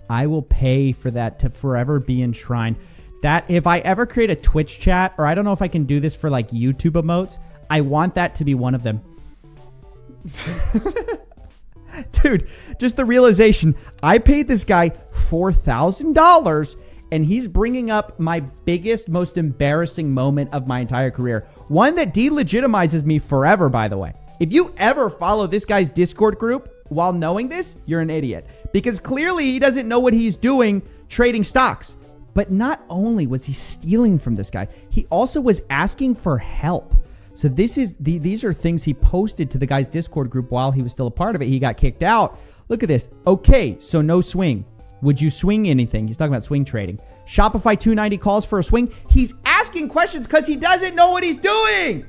I will pay for that to forever be enshrined. That if I ever create a Twitch chat, or I don't know if I can do this for like YouTube emotes, I want that to be one of them. Dude, just the realization, I paid this guy $4,000 and he's bringing up my biggest, most embarrassing moment of my entire career. One that delegitimizes me forever, by the way. If you ever follow this guy's Discord group while knowing this, you're an idiot. Because clearly he doesn't know what he's doing trading stocks. But not only was he stealing from this guy, he also was asking for help. So these are things he posted to the guy's Discord group while he was still a part of it. He got kicked out. Look at this. Okay, so no swing. Would you swing anything? He's talking about swing trading. Shopify 290 calls for a swing. He's asking questions because he doesn't know what he's doing.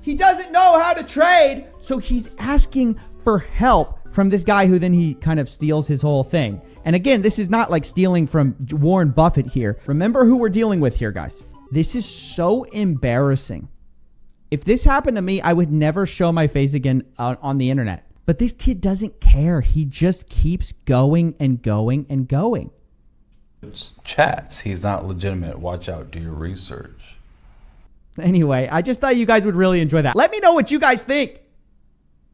He doesn't know how to trade. So he's asking for help from this guy who then he kind of steals his whole thing. And again, this is not like stealing from Warren Buffett here. Remember who we're dealing with here, guys. This is so embarrassing. If this happened to me, I would never show my face again on the internet. But this kid doesn't care. He just keeps going and going and going. Chats. He's not legitimate. Watch out. Do your research. Anyway, I just thought you guys would really enjoy that. Let me know what you guys think.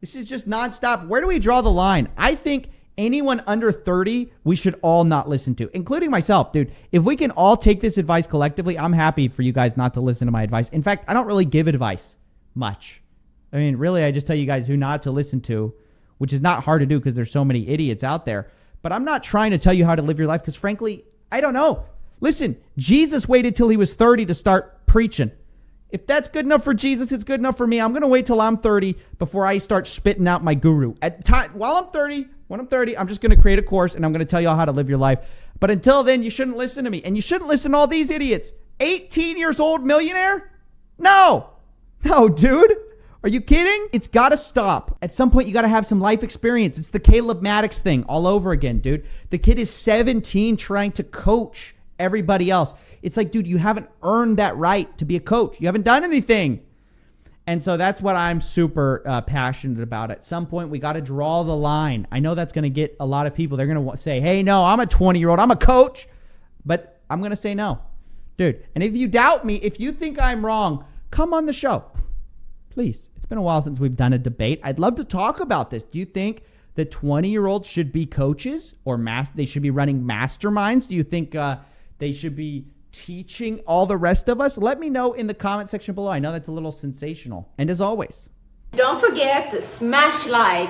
This is just nonstop. Where do we draw the line? I think anyone under 30, we should all not listen to, including myself, dude. If we can all take this advice collectively, I'm happy for you guys not to listen to my advice. In fact, I don't really give advice much. I mean, really, I just tell you guys who not to listen to, which is not hard to do because there's so many idiots out there. But I'm not trying to tell you how to live your life because, frankly, I don't know. Listen, Jesus waited till he was 30 to start preaching. If that's good enough for Jesus, it's good enough for me. I'm going to wait till I'm 30 before I start spitting out my guru. While I'm 30, when I'm 30, I'm just going to create a course and I'm going to tell you all how to live your life. But until then, you shouldn't listen to me. And you shouldn't listen to all these idiots. 18 years old millionaire? No, dude. Are you kidding? It's got to stop. At some point, you got to have some life experience. It's the Caleb Maddox thing all over again, dude. The kid is 17 trying to coach everybody else. It's like, dude, you haven't earned that right to be a coach. You haven't done anything. And so that's what I'm super passionate about. At some point, we got to draw the line. I know that's going to get a lot of people. They're going to say, hey, no, I'm a 20-year-old. I'm a coach. But I'm going to say no. Dude, and if you doubt me, if you think I'm wrong, come on the show. Please. It's been a while since we've done a debate. I'd love to talk about this. Do you think that 20-year-olds should be coaches or they should be running masterminds? Do you think they should be teaching all the rest of us? Let me know in the comment section below. I know that's a little sensational. And as always, Don't forget to smash like